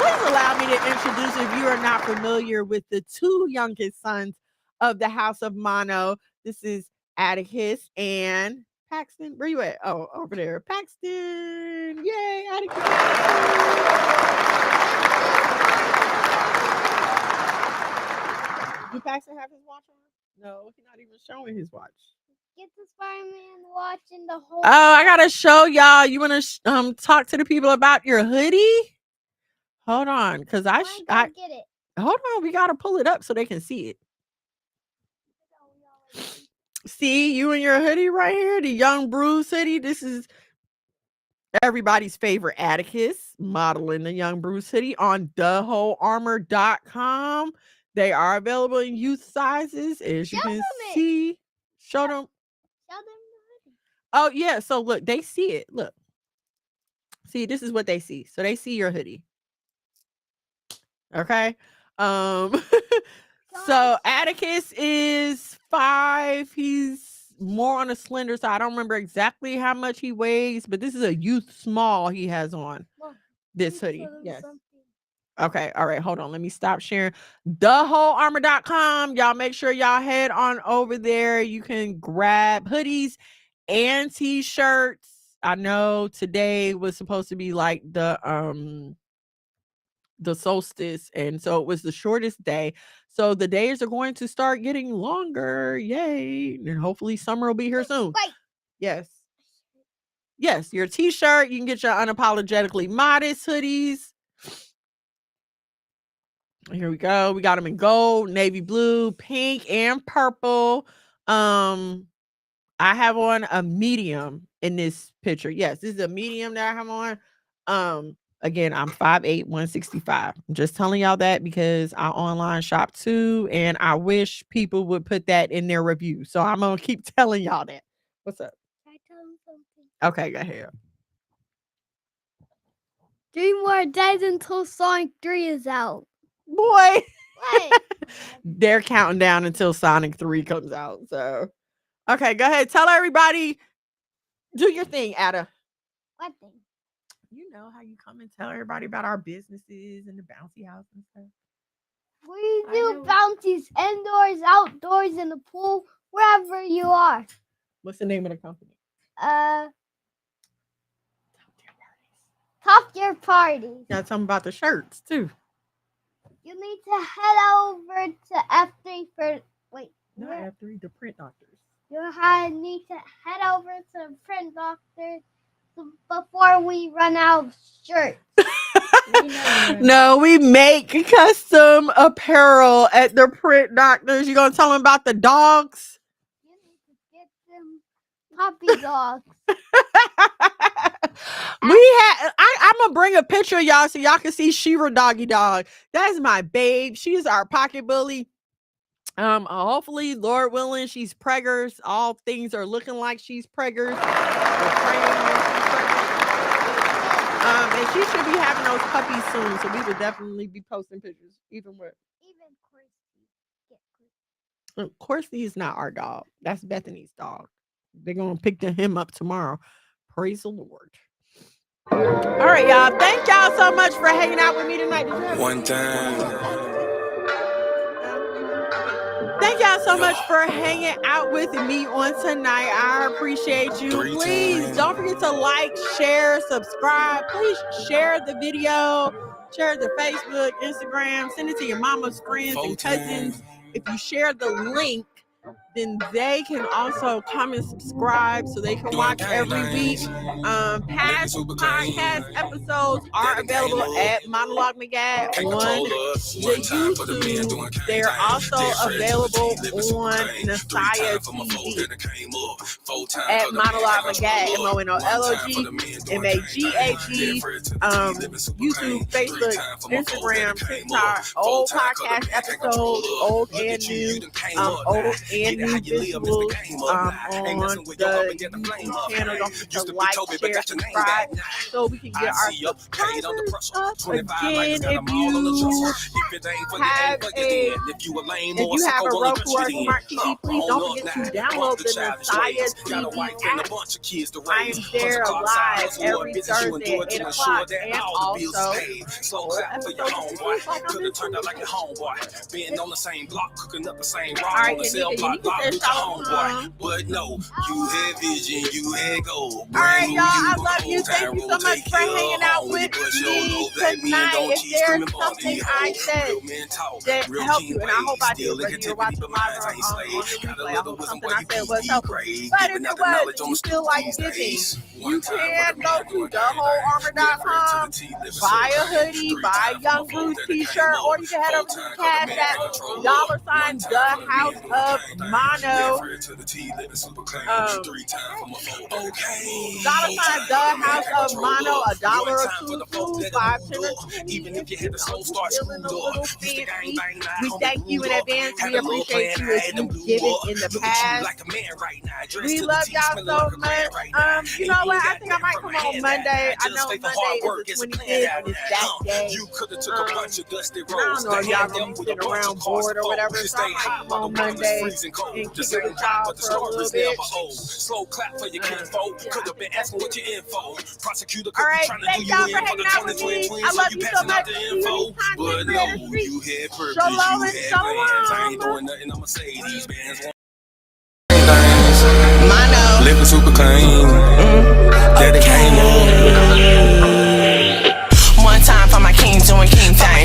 Please allow me to introduce, if you are not familiar with the two youngest sons of the House of Mono, this is Atticus and Paxton. Where you at? Oh, over there. Paxton. Yay, Atticus. Do Paxton have his watch on? No, he's not even showing his watch. Get the Spider-Man watching the whole. Oh, I gotta show y'all. You want to talk to the people about your hoodie? Hold on, because I get it. Hold on. We gotta pull it up so they can see it. See you and your hoodie right here, the Young Bruce hoodie. This is everybody's favorite Atticus modeling the Young Bruce hoodie on thewholearmor.com. They are available in youth sizes, as you can see. Show them. Show them the hoodie. Oh, yeah. So look, they see it. Look. See, this is what they see. So they see your hoodie. Okay. So Atticus is 5. He's more on the slender side. I don't remember exactly how much he weighs, but this is a youth small he has on. This hoodie. Yes. Okay. All right. Hold on. Let me stop sharing. Thewholearmor.com. Y'all make sure y'all head on over there. You can grab hoodies and t-shirts. I know today was supposed to be like the the solstice, and so it was the shortest day. So the days are going to start getting longer. Yay. And hopefully summer will be here soon. Wait. Yes. Yes, your t-shirt. You can get your Unapologetically Modest hoodies. Here we go. We got them in gold, navy blue, pink, and purple. I have on a medium in this picture. Yes, this is a medium that I have on. Again, I'm 5'8", 165. I'm just telling y'all that because I online shop too, and I wish people would put that in their review. So I'm gonna keep telling y'all that. What's up? Can I tell him something? Okay, go ahead. 3 more days until Sonic 3 is out. Boy, What? they're counting down until Sonic 3 comes out. So, okay, go ahead. Tell everybody. Do your thing, Ada. What thing? You know how you come and tell everybody about our businesses and the bouncy house and stuff. We I do know. bounties indoors, outdoors, in the pool, wherever you are. What's the name of the company? Top Tier Parties. Yeah, tell them about the shirts too. You need to head over to F3 for Not F3, the print doctors. You need to head over to the print doctor before we run out of shirts. No, we make custom apparel at the print doctors. You gonna tell them about the dogs? You need to get them puppy dogs. I'm gonna bring a picture of y'all so y'all can see Shira Doggy Dog. That's my babe. She's our pocket bully. Hopefully, Lord willing, she's preggers. All things are looking like she's preggers. We're praying that she's preggers. And she should be having those puppies soon, so we would definitely be posting pictures. Even Corsi is not our dog. That's Bethany's dog. They're gonna pick him up tomorrow. Praise the Lord. All right, y'all. Thank y'all so much for hanging out with me tonight. One time. Thank y'all so much for hanging out with me on tonight. I appreciate you. Please don't forget to like, share, subscribe. Please share the video, share it to Facebook, Instagram, send it to your mama's friends and cousins. If you share the link, then they can also come and subscribe so they can watch every week. Past podcast episodes are available at Monologue McGad on the YouTube. They're also available on Nasaya TV at Monologue McGad, MONOLOG MAGAG, YouTube, Facebook, Instagram, TikTok, old podcast episodes, old and new, old and new visuals on the YouTube channel. Don't forget to like, share, subscribe so we can get our subscribers up. Again, if you have a Roku or Smart TV, please don't forget to download the Nasaya TV app. I am there live every Thursday at 8 o'clock, and also Alright, but no, you had vision, you had goal. Alright, y'all, I love you. Thank you so much for hanging out with me tonight. If there's something I said that helped you, and I hope I did, whether you're watching live or on the replay, I hope something I said was helpful. But if it was, you feel like giving, you can go to thewholearmor.com, buy a hoodie, buy a Young Bruce t-shirt, or you can head over to the Cash App, $, the House of Mono. $, the House of Mono, $1 or $2, 5, 10, or 20. Even if you had a slow start, feeling a little fancy, we thank you in advance. We appreciate you if you give it in the past. We love y'all so much. You know what? I think I might come on Monday. I know Monday is the 25th and it's that day. I don't know if y'all gonna be sitting around bored or whatever. So I might come on Monday and kick it with y'all for a little bit. Slow clap for your kinfolk. Could have been asking what your info. Prosecutor all right, thank y'all for hanging out with me. I love you so much. See you But anytime. no, you had purpose, Shalom you and had plans. I ain't shalom. doing nothing, I'ma say these bands. Mono. Living super clean. That it came up. One time for my king doing king things.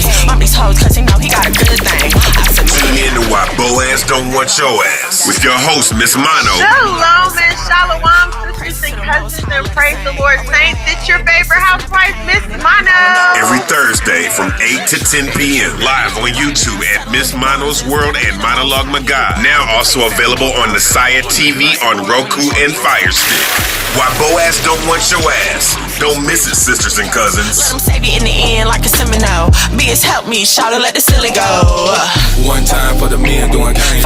hoes, cause he know he got a good thing. Tune in to Why Boaz Don't Want Your Ass with your host, Miss Mono. Shalom and shalom, sisters and cousins, and praise the Lord, saints. It's your favorite housewife, Miss Mono. Every Thursday from 8 to 10 p.m. live on YouTube at Miss Mono's World and Monologue Magog. Now also available on the Saya TV on Roku and Fire Stick. Why Boaz Don't Want Your Ass. Don't miss it, sisters and cousins. Let him save you in the end like a Semino. Be his help me, shout it, let the silly go. One time for the men doing gang things.